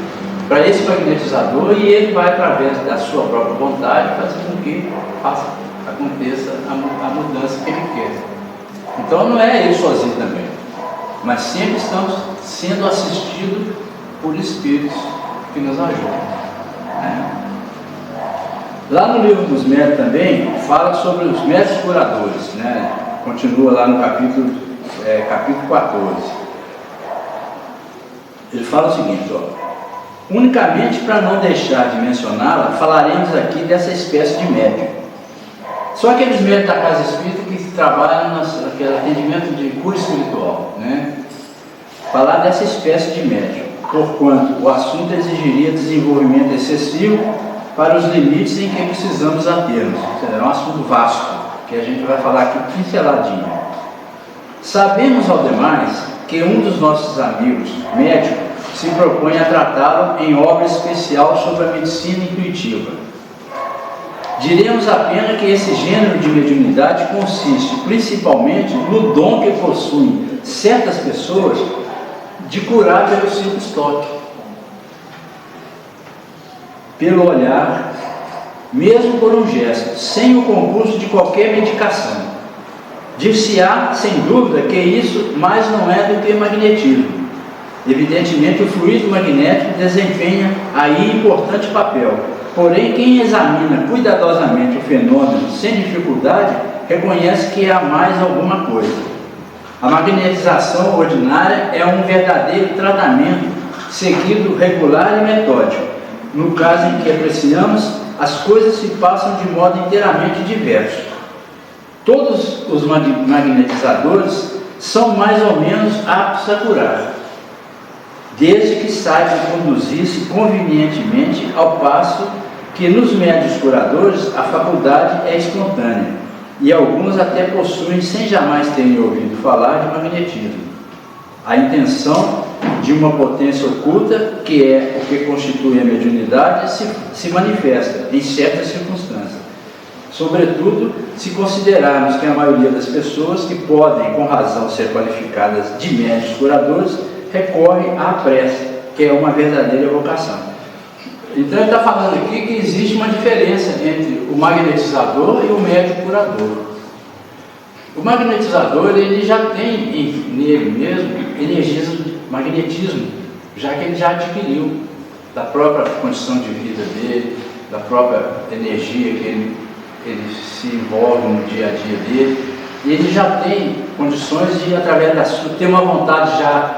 para esse magnetizador, e ele vai, através da sua própria vontade, fazer com que aconteça a mudança que ele quer. Então não é ele sozinho também, mas sempre estamos sendo assistidos por espíritos que nos ajudam, né? Lá no livro dos médiuns também fala sobre os médiuns curadores, né? Continua lá no capítulo 14. Ele fala o seguinte, unicamente para não deixar de mencioná-la, falaremos aqui dessa espécie de médium. Só aqueles médiuns da casa espírita que trabalham naquele atendimento de cura espiritual, né? Falar dessa espécie de médium, porquanto o assunto exigiria desenvolvimento excessivo para os limites em que precisamos atermos. É um assunto vasto, que a gente vai falar aqui pinceladinho. Sabemos, ao demais, que um dos nossos amigos médicos se propõe a tratá-lo em obra especial sobre a medicina intuitiva. Diremos apenas que esse gênero de mediunidade consiste principalmente no dom que possuem certas pessoas de curar pelo simples toque, pelo olhar, mesmo por um gesto, sem o concurso de qualquer medicação. Dir-se-á, sem dúvida, que isso mais não é do que magnetismo. Evidentemente, o fluido magnético desempenha aí importante papel. Porém, quem examina cuidadosamente o fenômeno sem dificuldade, reconhece que há mais alguma coisa. A magnetização ordinária é um verdadeiro tratamento seguido regular e metódico. No caso em que apreciamos, as coisas se passam de modo inteiramente diverso. Todos os magnetizadores são mais ou menos aptos a curar, desde que saibam conduzir-se convenientemente, ao passo que nos médiuns curadores a faculdade é espontânea, e alguns até possuem, sem jamais terem ouvido falar de magnetismo, a intenção de uma potência oculta, que é o que constitui a mediunidade, se manifesta em certas circunstâncias. Sobretudo, se considerarmos que a maioria das pessoas que podem, com razão, ser qualificadas de médiuns curadores, recorre à prece, que é uma verdadeira vocação. Então ele está falando aqui que existe uma diferença entre o magnetizador e o médium curador. O magnetizador, ele já tem nele mesmo energias de magnetismo, já que ele já adquiriu da própria condição de vida dele, da própria energia que ele se envolve no dia a dia dele, e ele já tem condições de, através da sua, ter uma vontade já,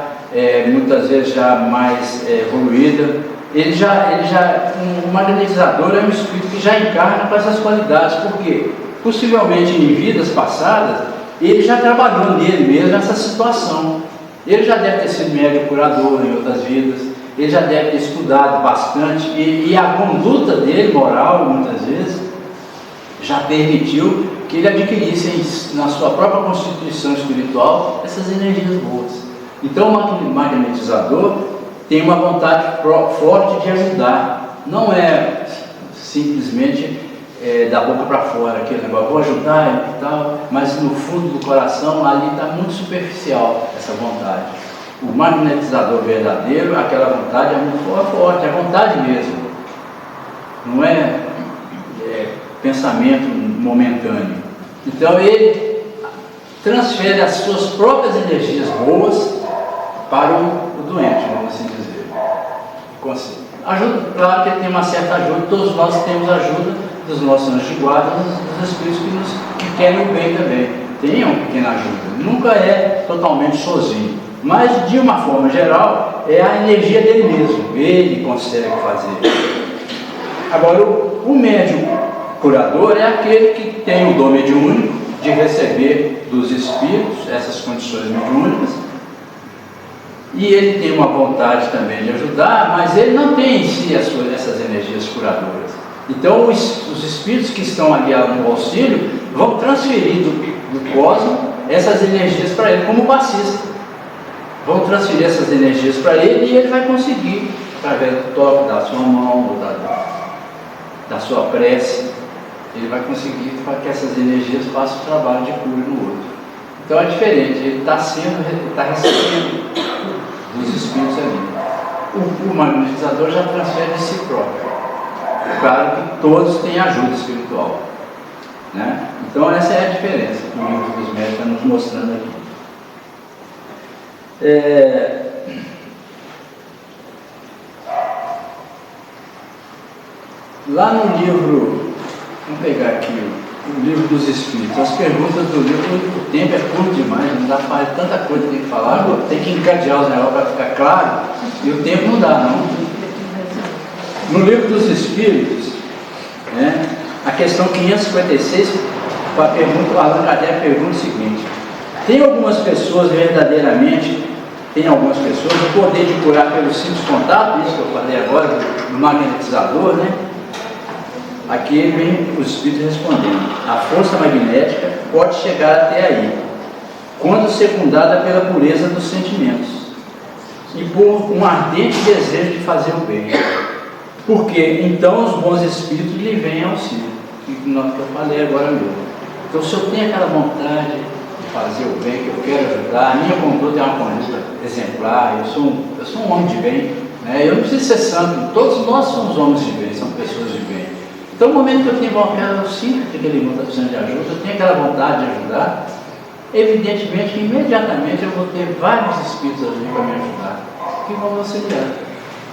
muitas vezes já mais evoluída. Um magnetizador é um espírito que já encarna com essas qualidades, porque possivelmente em vidas passadas ele já trabalhou nele mesmo nessa situação. Ele já deve ter sido médico curador em outras vidas, ele já deve ter estudado bastante, e a conduta dele, moral, muitas vezes, já permitiu que ele adquirisse na sua própria constituição espiritual essas energias boas. Então o magnetizador tem uma vontade forte de ajudar, não é simplesmente da boca para fora, aquele negócio, vou ajudar e tal, mas no fundo do coração ali está muito superficial essa vontade. O magnetizador verdadeiro, aquela vontade é muito forte, é vontade mesmo, não é pensamento momentâneo. Então ele transfere as suas próprias energias boas para o doente, vamos assim dizer. Ajuda, claro que ele tem uma certa ajuda, todos nós temos ajuda dos nossos anjos de guarda, dos espíritos que querem o bem também. Tem uma pequena ajuda, nunca é totalmente sozinho, mas de uma forma geral é a energia dele mesmo, ele consegue fazer. Agora o médium curador é aquele que tem o dom mediúnico de receber dos espíritos essas condições mediúnicas, e ele tem uma vontade também de ajudar, mas ele não tem em si essas energias curadoras. Então os espíritos que estão ali no auxílio vão transferir do cosmos essas energias para ele, como passista. Vão transferir essas energias para ele e ele vai conseguir, através do toque da sua mão, ou da sua prece, ele vai conseguir para que essas energias façam o trabalho de cura no outro. Então é diferente, ele está recebendo dos espíritos ali. O magnetizador já transfere de si próprio. Claro que todos têm ajuda espiritual, né? Então essa é a diferença que o livro dos médios está nos mostrando aqui. Lá no livro, vamos pegar aqui o livro dos Espíritos, as perguntas do livro, o tempo é curto demais, não dá para falar tanta coisa que tem que falar, tem que encadear os negócios para ficar claro, e o tempo não dá, não. No livro dos Espíritos, né, a questão 556, o Allan Kardec pergunta o seguinte: tem algumas pessoas o poder de curar pelo simples contato, isso que eu falei agora, do magnetizador, né? Aqui vem os espíritos respondendo: a força magnética pode chegar até aí, quando secundada pela pureza dos sentimentos e por um ardente desejo de fazer o bem, porque então os bons espíritos lhe vêm auxílio, que eu falei agora mesmo. Então, se eu tenho aquela vontade de fazer o bem, que eu quero ajudar, a minha conduta é uma conduta exemplar, eu sou um homem de bem, né? Eu não preciso ser santo, todos nós somos homens de bem, somos pessoas de bem. Então, no momento que eu tenho vontade, eu sinto que aquele irmão está precisando de ajuda, eu tenho aquela vontade de ajudar, evidentemente, imediatamente eu vou ter vários espíritos ali para me ajudar, que vão me auxiliar,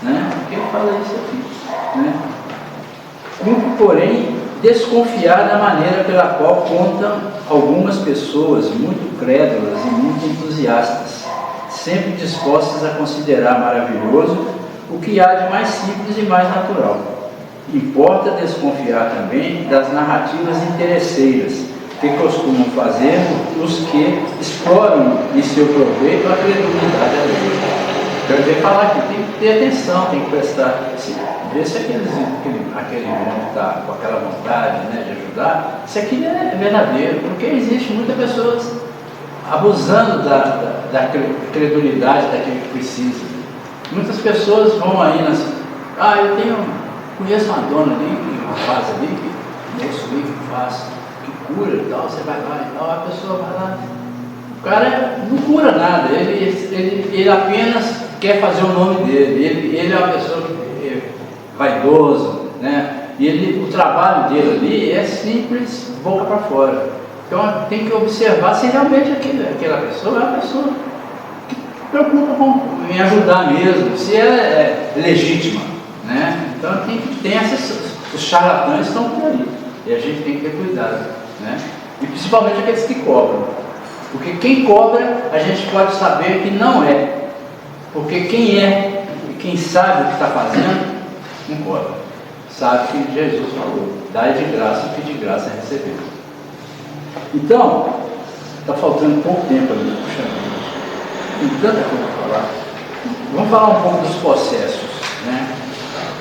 né? Porque ele fala isso aqui, né? Porém, desconfiar da maneira pela qual contam algumas pessoas muito crédulas e muito entusiastas, sempre dispostas a considerar maravilhoso o que há de mais simples e mais natural. Importa desconfiar também das narrativas interesseiras que costumam fazer os que exploram em seu proveito a credulidade alheia. Quero dizer, falar aqui, tem que ter atenção, tem que prestar, ver se aquele irmão que está com aquela vontade, né, de ajudar, se aquilo é verdadeiro, porque existe muitas pessoas abusando da credulidade daquele que precisa. Muitas pessoas vão aí conheço uma dona ali, uma faz ali, moço ali que faz, que cura e tal, você vai lá e tal, a pessoa vai lá. O cara não cura nada, ele apenas quer fazer o nome dele, ele é uma pessoa vaidosa, né? E o trabalho dele ali é simples, boca para fora. Então tem que observar se realmente aquela pessoa é uma pessoa que preocupa em ajudar mesmo, se ela é legítima, né? Então os charlatães estão por ali, e a gente tem que ter cuidado, né? E principalmente aqueles que cobram, porque quem cobra a gente pode saber que não é, porque quem sabe o que está fazendo não cobra, sabe que Jesus falou: dai de graça o que de graça recebeu. Então Está faltando pouco tempo ali. Puxa vida. Tem tanta coisa para falar. Vamos falar um pouco dos possessos, né?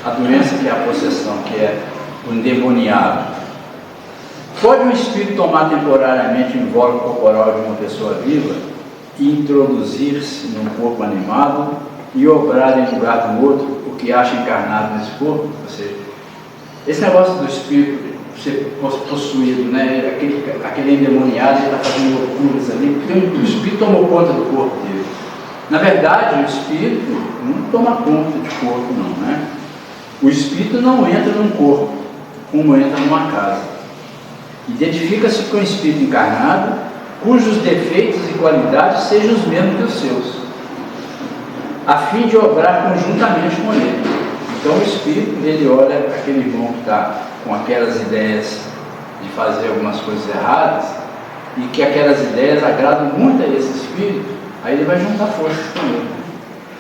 A doença que é a possessão, que é o endemoniado. Pode um espírito tomar temporariamente o invólucro corporal de uma pessoa viva e introduzir-se num corpo animado e obrar em lugar do outro o que acha encarnado nesse corpo? Ou seja, esse negócio do espírito ser possuído, né? Aquele endemoniado, ele está fazendo loucuras ali, porque o espírito tomou conta do corpo dele. Na verdade, o espírito não toma conta de corpo, não, né? O espírito não entra num corpo, como entra numa casa. Identifica-se com o espírito encarnado, cujos defeitos e qualidades sejam os mesmos que os seus, a fim de obrar conjuntamente com ele. Então o espírito, ele olha aquele irmão que está com aquelas ideias de fazer algumas coisas erradas, e que aquelas ideias agradam muito a esse espírito, aí ele vai juntar forças com ele.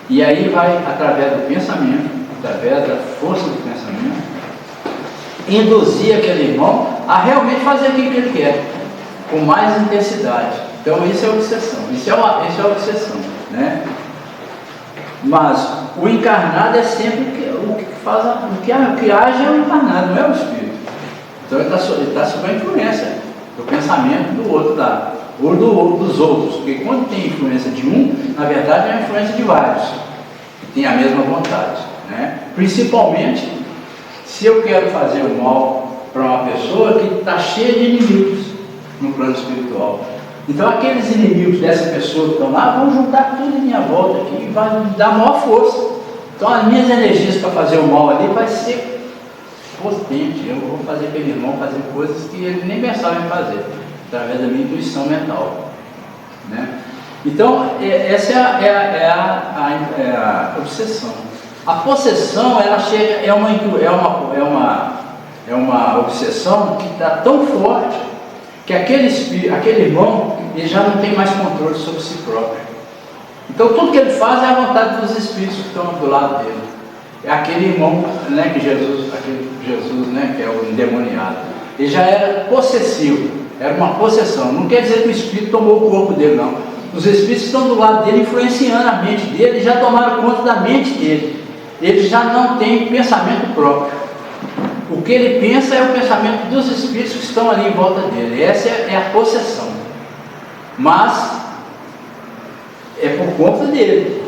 E aí vai, através do pensamento, através da força do pensamento, induzir aquele irmão a realmente fazer aquilo que ele quer, com mais intensidade. Então isso é obsessão, isso é a obsessão, né? Mas o encarnado é sempre o que faz, o que age é o encarnado, não é o espírito. Então ele está sob a influência do pensamento do outro lado, ou dos outros, porque quando tem influência de um, na verdade é a influência de vários, que tem a mesma vontade, né? Principalmente se eu quero fazer o mal para uma pessoa que está cheia de inimigos no plano espiritual. Então aqueles inimigos dessa pessoa que estão lá vão juntar tudo em minha volta aqui e vai me dar maior força. Então as minhas energias para fazer o mal ali vai ser potente. Eu vou fazer aquele irmão fazer coisas que ele nem pensava em fazer, através da minha intuição mental, né? Então essa é a obsessão. A possessão, ela chega, é uma obsessão que está tão forte que aquele irmão, ele já não tem mais controle sobre si próprio. Então tudo que ele faz é a vontade dos espíritos que estão do lado dele. É aquele irmão, né, que Jesus, né, que é o endemoniado. Ele já era possessivo, era uma possessão. Não quer dizer que o espírito tomou o corpo dele, não. Os espíritos estão do lado dele, influenciando a mente dele, e já tomaram conta da mente dele. Ele já não tem pensamento próprio. O que ele pensa é o pensamento dos espíritos que estão ali em volta dele. Essa é a possessão. Mas é por conta dele.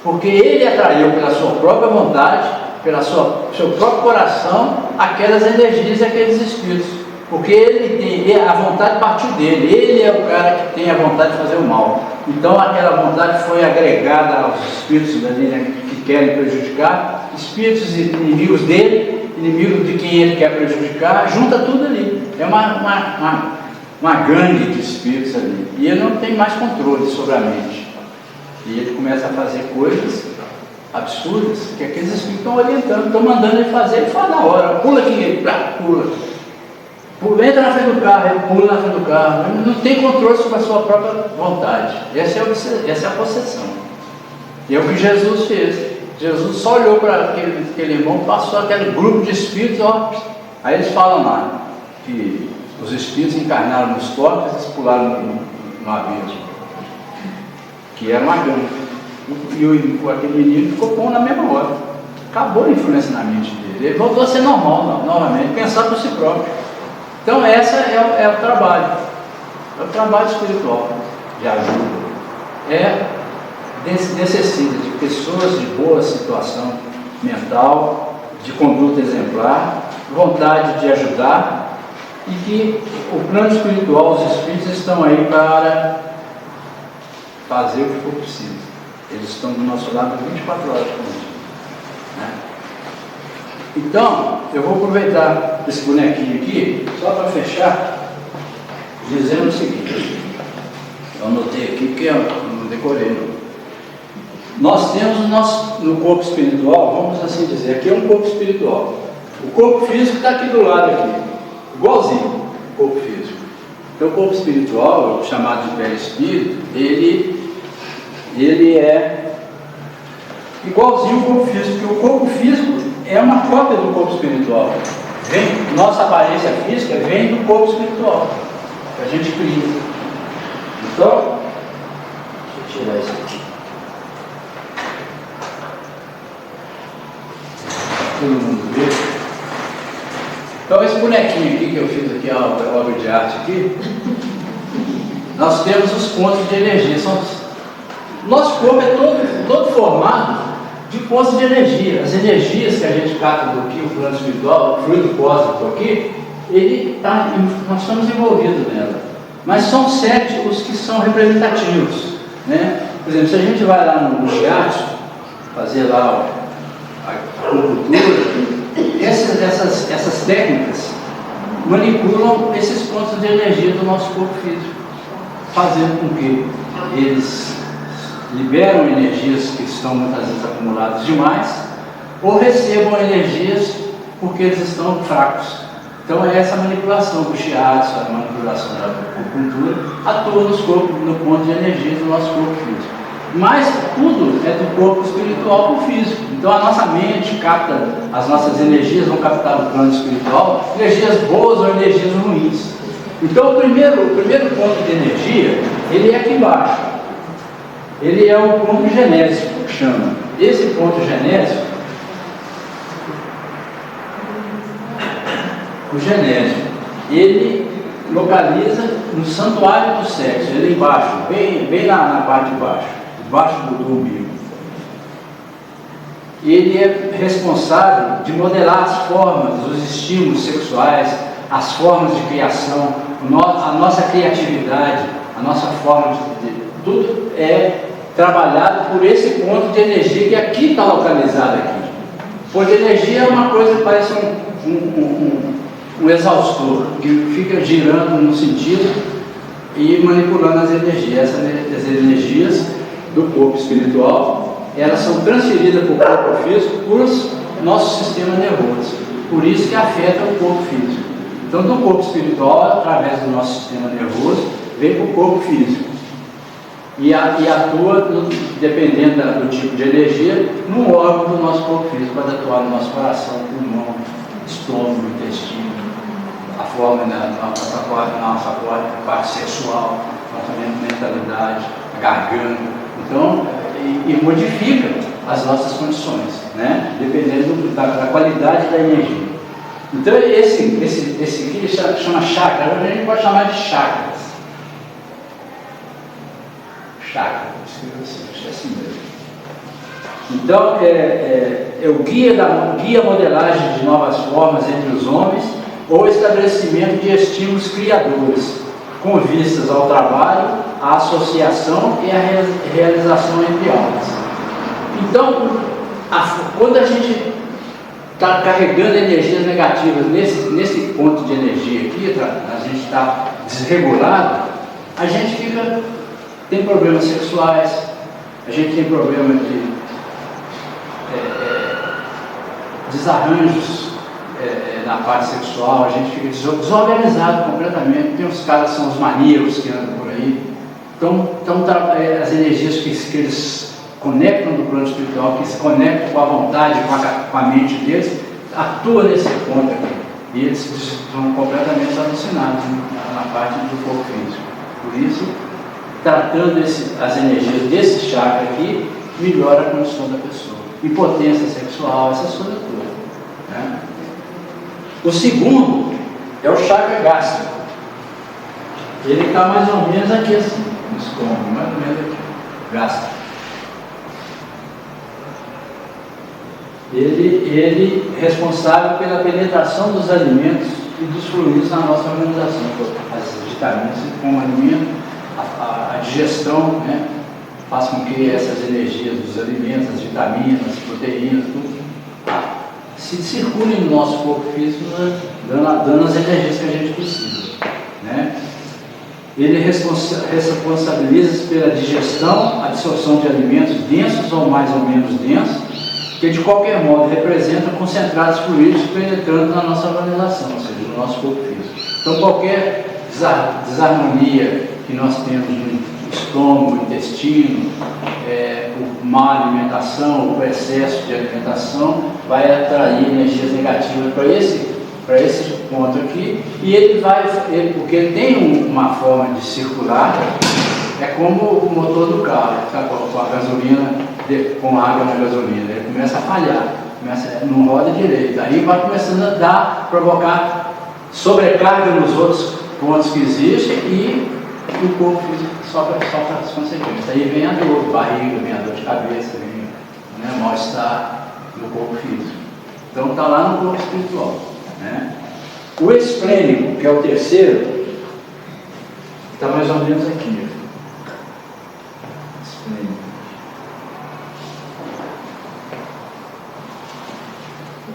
Porque ele atraiu pela sua própria vontade, pelo seu próprio coração, aquelas energias e aqueles espíritos. Porque a vontade partiu dele. Ele é o cara que tem a vontade de fazer o mal. Então aquela vontade foi agregada aos espíritos ali, né, que querem prejudicar, espíritos inimigos dele, inimigos de quem ele quer prejudicar, junta tudo ali. É uma gangue de espíritos ali. E ele não tem mais controle sobre a mente. E ele começa a fazer coisas absurdas que aqueles espíritos estão orientando, estão mandando ele fazer, ele faz na hora, pula aqui, ele pula, entra na frente do carro, ele pula na frente do carro, ele não tem controle sobre a sua própria vontade. Essa é a possessão. E é o que Jesus fez. Jesus só olhou para aquele irmão, passou aquele grupo de espíritos, ó, aí eles falam lá que os espíritos encarnaram nos corpos e eles pularam no abismo, que era uma gangue. E aquele menino ficou bom na mesma hora. Acabou a influência na mente dele. Ele voltou a ser normal, novamente, pensar por si próprio. Então essa é o trabalho. É o trabalho espiritual de ajuda. Necessita de pessoas de boa situação mental, de conduta exemplar, vontade de ajudar, e que o plano espiritual, os espíritos estão aí para fazer o que for preciso. Eles estão do nosso lado 24 horas por dia, né? Então, eu vou aproveitar esse bonequinho aqui, só para fechar, dizendo o seguinte. Eu anotei aqui porque eu não decorei, não. Nós temos no corpo espiritual, vamos assim dizer, aqui é um corpo espiritual. O corpo físico está aqui do lado, aqui, igualzinho o corpo físico. Então o corpo espiritual, chamado de perispírito, ele é igualzinho ao corpo físico, porque o corpo físico é uma cópia do corpo espiritual. Nossa aparência física vem do corpo espiritual, que a gente cria. Então, deixa eu tirar isso aqui. Todo mundo vê. Então, esse bonequinho aqui que eu fiz aqui, a obra de arte aqui, nós temos os pontos de energia. Nosso corpo é todo formado de pontos de energia. As energias que a gente capta do que o plano espiritual, o fluido cósmico aqui, nós estamos envolvidos nela. Mas são 7 os que são representativos, né? Por exemplo, se a gente vai lá no shiatsu, fazer lá a acupuntura, essas técnicas manipulam esses pontos de energia do nosso corpo físico, fazendo com que eles liberam energias que estão muitas vezes acumuladas demais, ou recebam energias porque eles estão fracos. Então é essa manipulação do shiatsu, a manipulação da acupuntura, atua no ponto de energia do nosso corpo físico. Mas tudo é do corpo espiritual para o físico. Então a nossa mente capta, as nossas energias vão captar no plano espiritual, energias boas ou energias ruins. Então o primeiro ponto de energia, ele é aqui embaixo. Ele é o ponto genésico, que chama. Esse ponto genésico, o genésio, ele localiza no santuário do sexo, ele embaixo, bem na parte de baixo, debaixo do umbigo. Ele é responsável de modelar as formas, os estímulos sexuais, as formas de criação, a nossa criatividade, a nossa forma de tudo é trabalhado por esse ponto de energia que aqui está localizado aqui. O ponto de energia é uma coisa que parece um exaustor que fica girando no sentido e manipulando as energias. Essas energias do corpo espiritual, elas são transferidas para o corpo físico por nosso sistema nervoso. Por isso que afeta o corpo físico. Então, do corpo espiritual, através do nosso sistema nervoso, vem para o corpo físico. E atua, dependendo do tipo de energia, no órgão do nosso corpo físico. Pode atuar no nosso coração, pulmão, estômago, intestino, a forma da nossa parte sexual, nossa mentalidade, a garganta. Então, e modifica as nossas condições, né? Dependendo da qualidade da energia. Então, esse aqui chama chakra, a gente pode chamar de chakras. Chakra, acho que é assim mesmo. Então, é o guia modelagem de novas formas entre os homens ou estabelecimento de estímulos criadores, com vistas ao trabalho, à associação e à realização entre almas. Então, quando a gente está carregando energias negativas nesse ponto de energia aqui, a gente está desregulado, a gente tem problemas sexuais, a gente tem problema de desarranjos na parte sexual, a gente fica desorganizado completamente. Tem uns caras que são os maníacos que andam por aí. Então as energias que eles conectam no plano espiritual, que se conectam com a vontade, com a mente deles, atuam nesse ponto aqui. E eles estão completamente alucinados na parte do corpo físico. Por isso, tratando as energias desse chakra aqui, melhora a condição da pessoa. Impotência sexual, essas coisas todas, né? O segundo é o chakra gástrico. Ele está mais ou menos aqui assim, no estômago, mais ou menos aqui, gástrico. Ele é responsável pela penetração dos alimentos e dos fluidos na nossa organização. As vitaminas como alimento, a digestão, né, faz com que essas energias dos alimentos, as vitaminas, as proteínas, tudo, se circulem no nosso corpo físico, dando as energias que a gente precisa, né? Ele responsabiliza pela digestão, absorção de alimentos densos ou mais ou menos densos, que de qualquer modo representam concentrados fluidos penetrando na nossa organização, ou seja, no nosso corpo físico. Então qualquer desarmonia que nós temos no estômago, intestino, por má alimentação, ou por excesso de alimentação, vai atrair energias negativas para esse ponto aqui, e porque ele tem uma forma de circular, é como o motor do carro, sabe? Com a gasolina, com água na gasolina, ele começa a falhar, não roda direito, aí vai começando a provocar sobrecarga nos outros pontos que existem e o corpo físico sofre as consequências. Aí vem a dor de barriga, vem a dor de cabeça, vem, né, mal-estar no corpo físico. Então está lá no corpo espiritual, né? O esplênico, que é o terceiro, está mais ou menos aqui. Esplênico.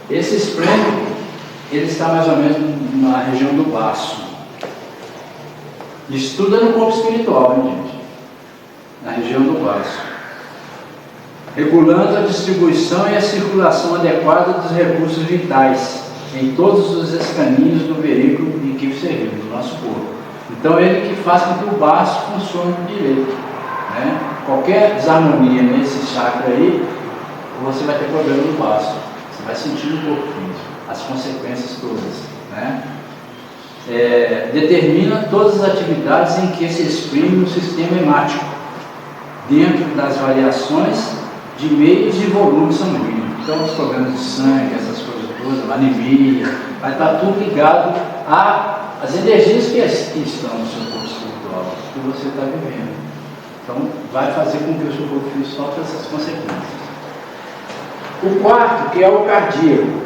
Esse esplênico, ele está mais ou menos na região do baço. Estuda no corpo espiritual, hein, gente? Na região do baço. Regulando a distribuição e a circulação adequada dos recursos vitais em todos os escaninhos do veículo em que servimos, do nosso corpo. Então, ele que faz com que o baço funcione direito, né? Qualquer desarmonia nesse chakra aí, você vai ter problema no baço. Você vai sentir no corpo físico as consequências todas, né? Determina todas as atividades em que se exprime o sistema hemático, dentro das variações de meios e volume sanguíneo. Então, os problemas de sangue, essas coisas todas, anemia, vai estar tudo ligado às energias que estão no seu corpo espiritual, que você está vivendo. Então, vai fazer com que o seu corpo físico sofra essas consequências. O quarto, que é o cardíaco.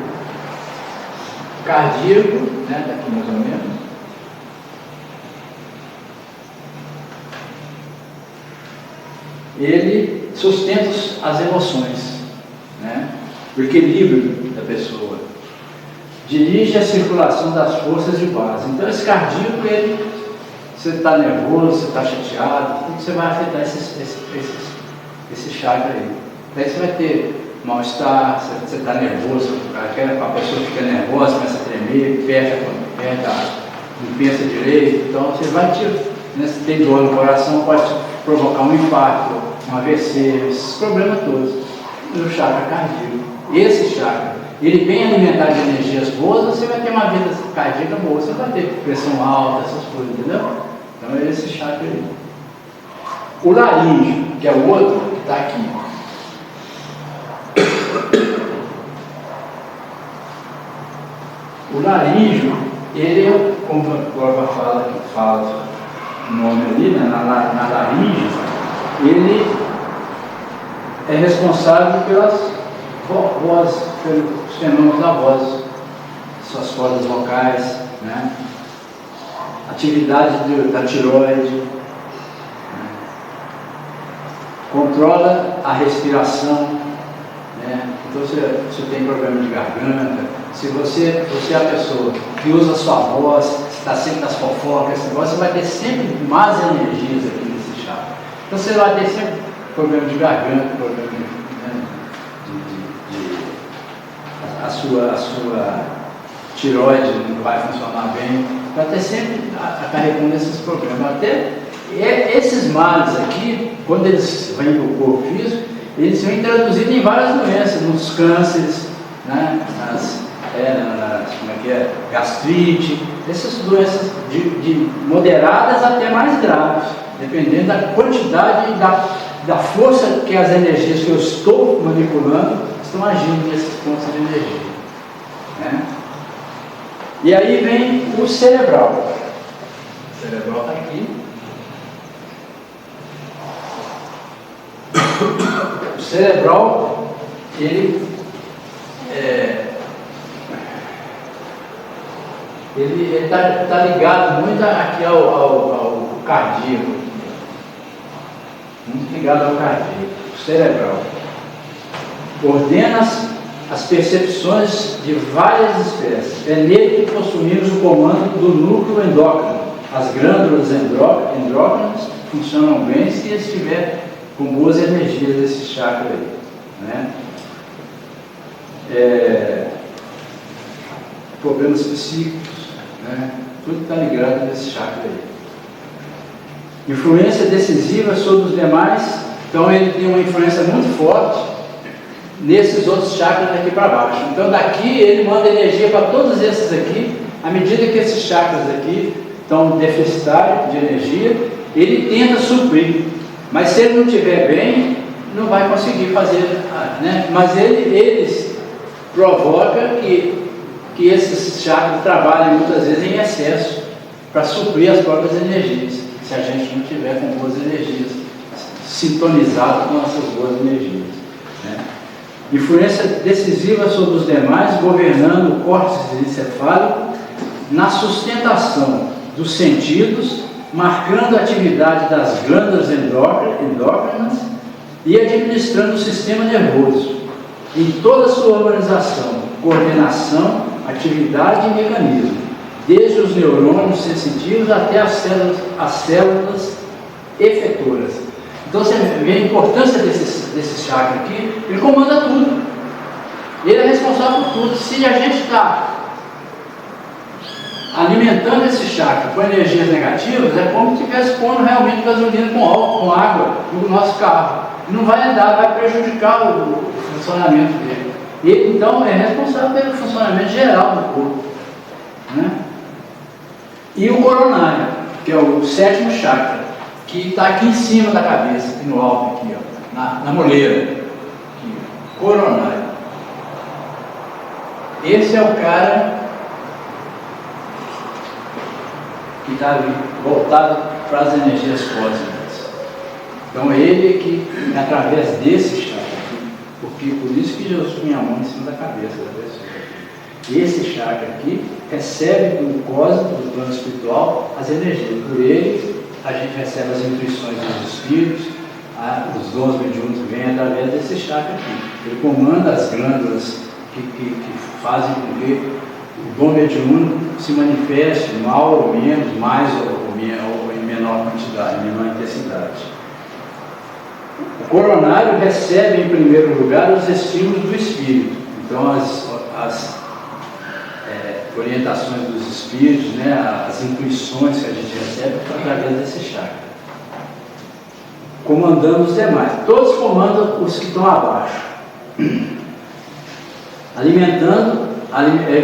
Cardíaco, né, daqui mais ou menos. Ele sustenta as emoções, né? O equilíbrio da pessoa. Dirige a circulação das forças de base. Então, esse cardíaco, você está nervoso, você está chateado, tudo você vai afetar esse chakra aí. Daí você vai ter mal-estar, você está nervoso, a pessoa fica nervosa, começa a tremer, não pensa direito, então você vai se tem dor no coração, pode provocar um infarto, um AVC, esses problemas todos no chakra cardíaco. Esse chakra, ele bem alimentado de energias boas, você vai ter uma vida cardíaca boa, você vai ter pressão alta, essas coisas, entendeu? Então é esse chakra aí. O laríngeo, que é o outro, que está aqui. O laríngeo, ele, como a prova fala o nome ali, né, na laringe, ele é responsável pelas vozes, pelos fenômenos da voz, suas cordas vocais, né? Atividade da tireoide, né? Controla a respiração, né? Então, se você tem problema de garganta, se você é a pessoa que usa a sua voz, está sempre nas fofocas, você vai ter sempre más energias aqui nesse chakra. Então você vai ter sempre problema de garganta, problema a sua tireoide não vai funcionar bem, vai ter sempre acarretando esses problemas. Até esses males aqui, quando eles vêm para o corpo físico, eles são introduzidos em várias doenças, nos cânceres, né? Gastrite, essas doenças de moderadas até mais graves, dependendo da quantidade e da força que as energias que eu estou manipulando estão agindo nesses pontos de energia, né? E aí vem o cerebral. O cerebral está aqui. O cerebral, ele está ligado muito aqui ao cardíaco, muito ligado ao cardíaco, o cerebral. Ordena as percepções de várias espécies. É nele que possuímos o comando do núcleo endócrino. As glândulas endócrinas funcionam bem se estiver com boas energias desse chakra aí, né? Problemas psíquicos, né? Tudo está ligado nesse chakra aí. Influência decisiva sobre os demais, então ele tem uma influência muito forte nesses outros chakras daqui para baixo. Então daqui ele manda energia para todos esses aqui, à medida que esses chakras aqui estão deficitários de energia, ele tenta suprir, mas se ele não estiver bem, não vai conseguir fazer, né? Mas eles provocam que esses chakras trabalhem muitas vezes em excesso para suprir as próprias energias, se a gente não tiver com boas energias, sintonizado com essas boas energias, né? Influência decisiva sobre os demais, governando o córtex encefálico na sustentação dos sentidos, marcando a atividade das glândulas endócrinas e administrando o sistema nervoso em toda a sua organização, coordenação, atividade e mecanismo, desde os neurônios sensitivos até as células efetoras. Então você vê a importância desse chakra aqui. Ele comanda tudo, ele é responsável por tudo. Se a gente está alimentando esse chakra com energias negativas, é como se estivesse pondo realmente gasolina com álcool, com água no nosso carro. Não vai andar, vai prejudicar o funcionamento dele. Ele, então, é responsável pelo funcionamento geral do corpo, né? E o coronário, que é o sétimo chakra, que está aqui em cima da cabeça, aqui no alto, aqui, ó, na moleira. Aqui, coronário. Esse é o cara que está ali, voltado para as energias cósmicas. Então ele que, através desse chakra, porque por isso que Jesus punha a mão em cima da cabeça da pessoa. Esse chakra aqui recebe do cósmico, do plano espiritual, as energias. Por ele, a gente recebe as intuições dos espíritos, os dons mediúnicos vêm através desse chakra aqui. Ele comanda as glândulas que fazem com que o dom mediúnico se manifeste mal ou menos, mais ou em menor quantidade, em menor intensidade. O coronário recebe em primeiro lugar os estímulos do espírito. Então as orientações dos espíritos, né, as intuições que a gente recebe através desse chakra. Comandando os demais. Todos comandam os que estão abaixo.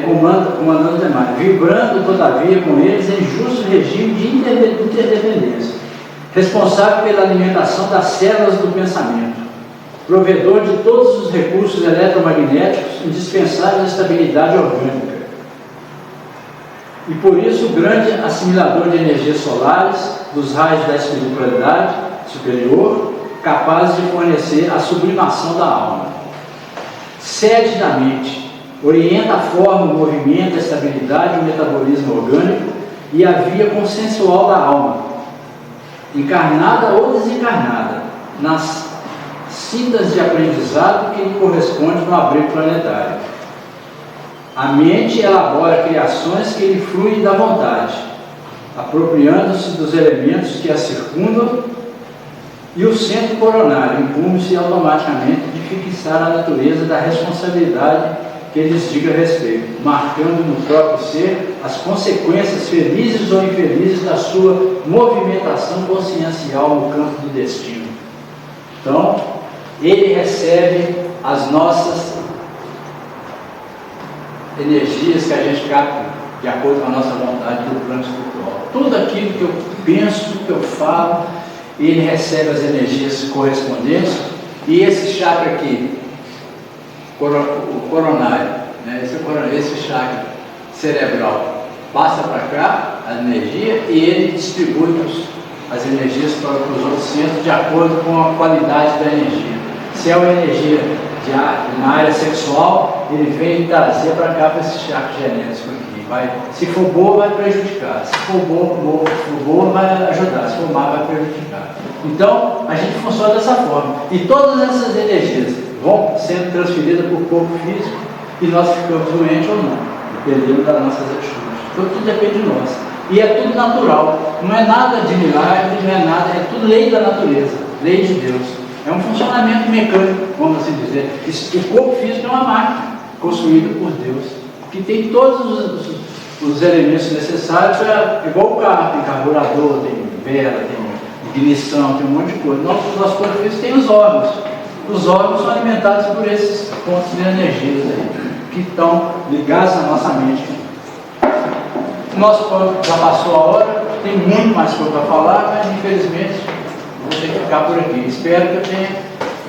Comandando os demais. Vibrando, todavia, com eles em justo regime de interdependência. Responsável pela alimentação das células do pensamento, provedor de todos os recursos eletromagnéticos indispensáveis à estabilidade orgânica, e por isso grande assimilador de energias solares, dos raios da espiritualidade superior, capaz de fornecer a sublimação da alma. Sede da mente, orienta a forma, o movimento, a estabilidade, o metabolismo orgânico e a via consensual da alma, encarnada ou desencarnada, nas cintas de aprendizado que lhe corresponde no abrigo planetário. A mente elabora criações que lhe fluem da vontade, apropriando-se dos elementos que a circundam, e o centro coronário incumbe-se automaticamente de fixar a natureza da responsabilidade que lhes diga respeito, marcando no próprio ser as consequências felizes ou infelizes da sua movimentação consciencial no campo do destino. Então, ele recebe as nossas energias que a gente capta de acordo com a nossa vontade do plano espiritual. Tudo aquilo que eu penso, que eu falo, ele recebe as energias correspondentes, e esse chakra aqui, o coronário, né? Esse chakra cerebral passa para cá a energia e ele distribui as energias para os outros centros de acordo com a qualidade da energia. Se é uma energia na área sexual, ele vem trazer para cá para esse chakra genético aqui. Se for boa, vai prejudicar. Se for boa, vai ajudar. Se for má, vai prejudicar. Então, a gente funciona dessa forma. E todas essas energias vão sendo transferidas para o corpo físico e nós ficamos doentes ou não, dependendo das nossas atitudes. Então, tudo depende de nós. E é tudo natural. Não é nada de milagre, não é nada, é tudo lei da natureza, lei de Deus. É um funcionamento mecânico, vamos assim dizer. O corpo físico é uma máquina construída por Deus, que tem todos os elementos necessários, igual o carro, tem carburador, tem vela, tem ignição, tem um monte de coisa. Nosso corpo físico tem os órgãos. Os órgãos são alimentados por esses pontos de energia aí, que estão ligados na nossa mente. Nosso corpo já passou a hora. Tem muito mais coisa para falar, mas infelizmente vou ter que ficar por aqui. Espero que eu tenha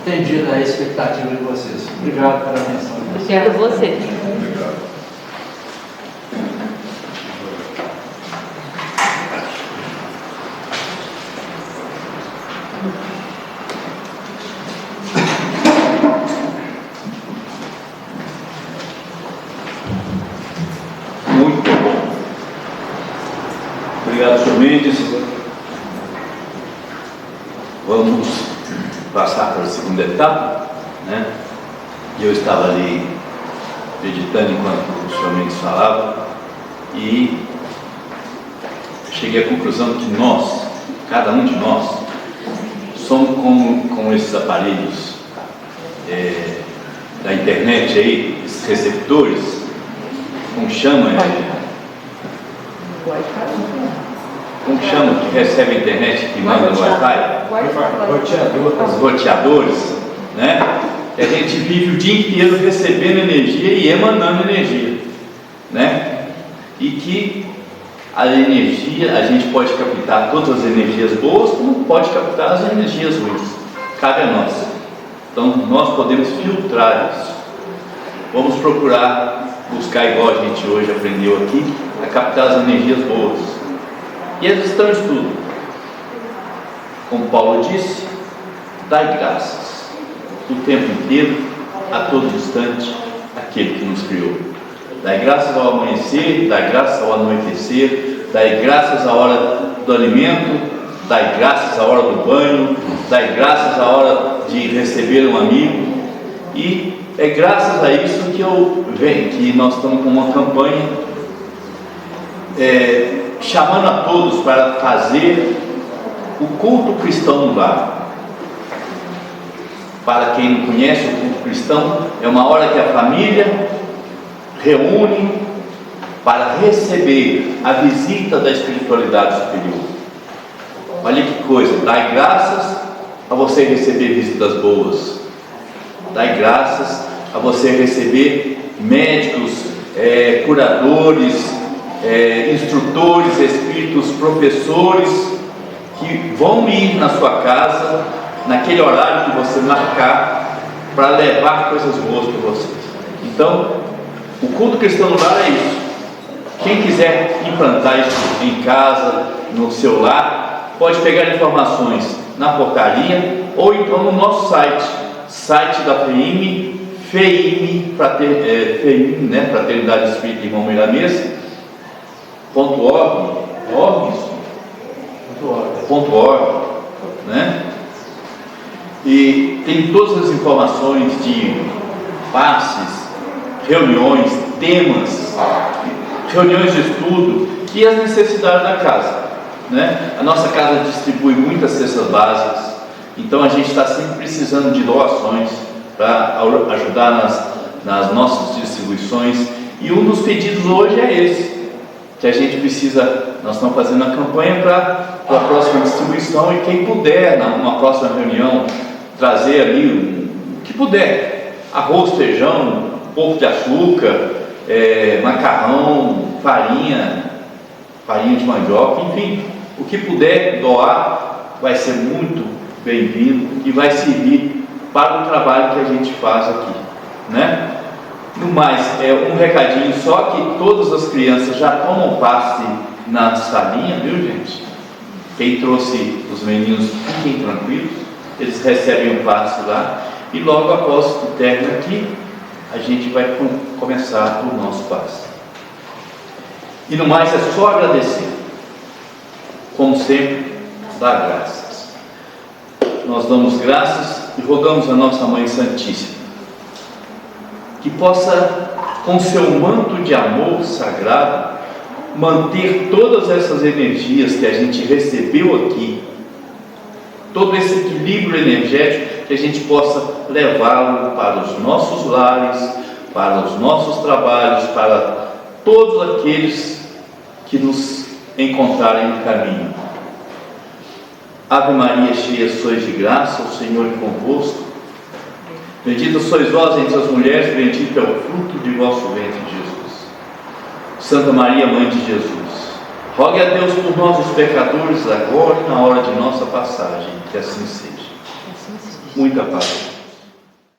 atendido a expectativa de vocês. Obrigado pela atenção. Obrigada a você. Muito bom. Obrigado, senhor Mendes. Vamos passar para a segunda etapa, né? Eu estava ali meditando enquanto o senhor Mendes falava e cheguei à conclusão que nós, cada um de nós, somos como esses aparelhos da internet aí, esses receptores, como chama? Como chama que recebe a internet, que manda no Wi-Fi? Os roteadores, né? A gente vive o dia inteiro recebendo energia e emanando energia, né? E que a energia, a gente pode captar todas as energias boas, como pode captar as energias ruins. Cabe a nós. Então, nós podemos filtrar isso. Vamos procurar buscar, igual a gente hoje aprendeu aqui, a captar as energias boas. E elas estão em tudo. Como Paulo disse, dai graças o tempo inteiro, a todo instante, àquele que nos criou. Dai graças ao amanhecer, dai graças ao anoitecer, dai graças à hora do alimento, dai graças à hora do banho, dai graças à hora de receber um amigo. E é graças a isso que nós estamos com uma campanha chamando a todos para fazer o culto cristão no lar. Para quem não conhece, o culto cristão é uma hora que a família reúne para receber a visita da espiritualidade superior. Olha que coisa, dai graças a você receber visitas boas, dai graças a você receber médicos, curadores, instrutores, espíritos, professores que vão ir na sua casa naquele horário que você marcar para levar coisas boas para vocês. Então, o culto cristão no lar é isso. Quem quiser implantar isso em casa, no seu lar, pode pegar informações na portaria ou então no nosso site da FEIM, Fraternidade Espírita Irmão Milanês, .org, né? E tem todas as informações de passes, reuniões, temas, reuniões de estudo e as necessidades da casa, né? A nossa casa distribui muitas cestas básicas, então a gente está sempre precisando de doações para ajudar nas nossas distribuições. E um dos pedidos hoje é esse, que a gente precisa, nós estamos fazendo a campanha para a próxima distribuição, e quem puder, numa próxima reunião, trazer ali o que puder, arroz, feijão, pouco de açúcar, macarrão, farinha de mandioca, enfim, o que puder doar vai ser muito bem-vindo e vai servir para o trabalho que a gente faz aqui, né? No mais, um recadinho só, que todas as crianças já tomam passe na salinha, viu, gente? Quem trouxe os meninos, fiquem tranquilos, eles recebem o passe lá, e logo após o término aqui, a gente vai começar o nosso passe. E no mais, é só agradecer, como sempre, dar graças. Nós damos graças e rogamos a nossa Mãe Santíssima que possa, com seu manto de amor sagrado, manter todas essas energias que a gente recebeu aqui, todo esse equilíbrio energético, que a gente possa levá-lo para os nossos lares, para os nossos trabalhos, para todos aqueles que nos encontrarem no caminho. Ave Maria, cheia sois de graça, o Senhor é convosco. Bendita sois vós entre as mulheres, bendito é o fruto de vosso ventre, Jesus. Santa Maria, Mãe de Jesus, Rogue a Deus por nós os pecadores, agora e na hora de nossa passagem, que assim seja. Muita paz.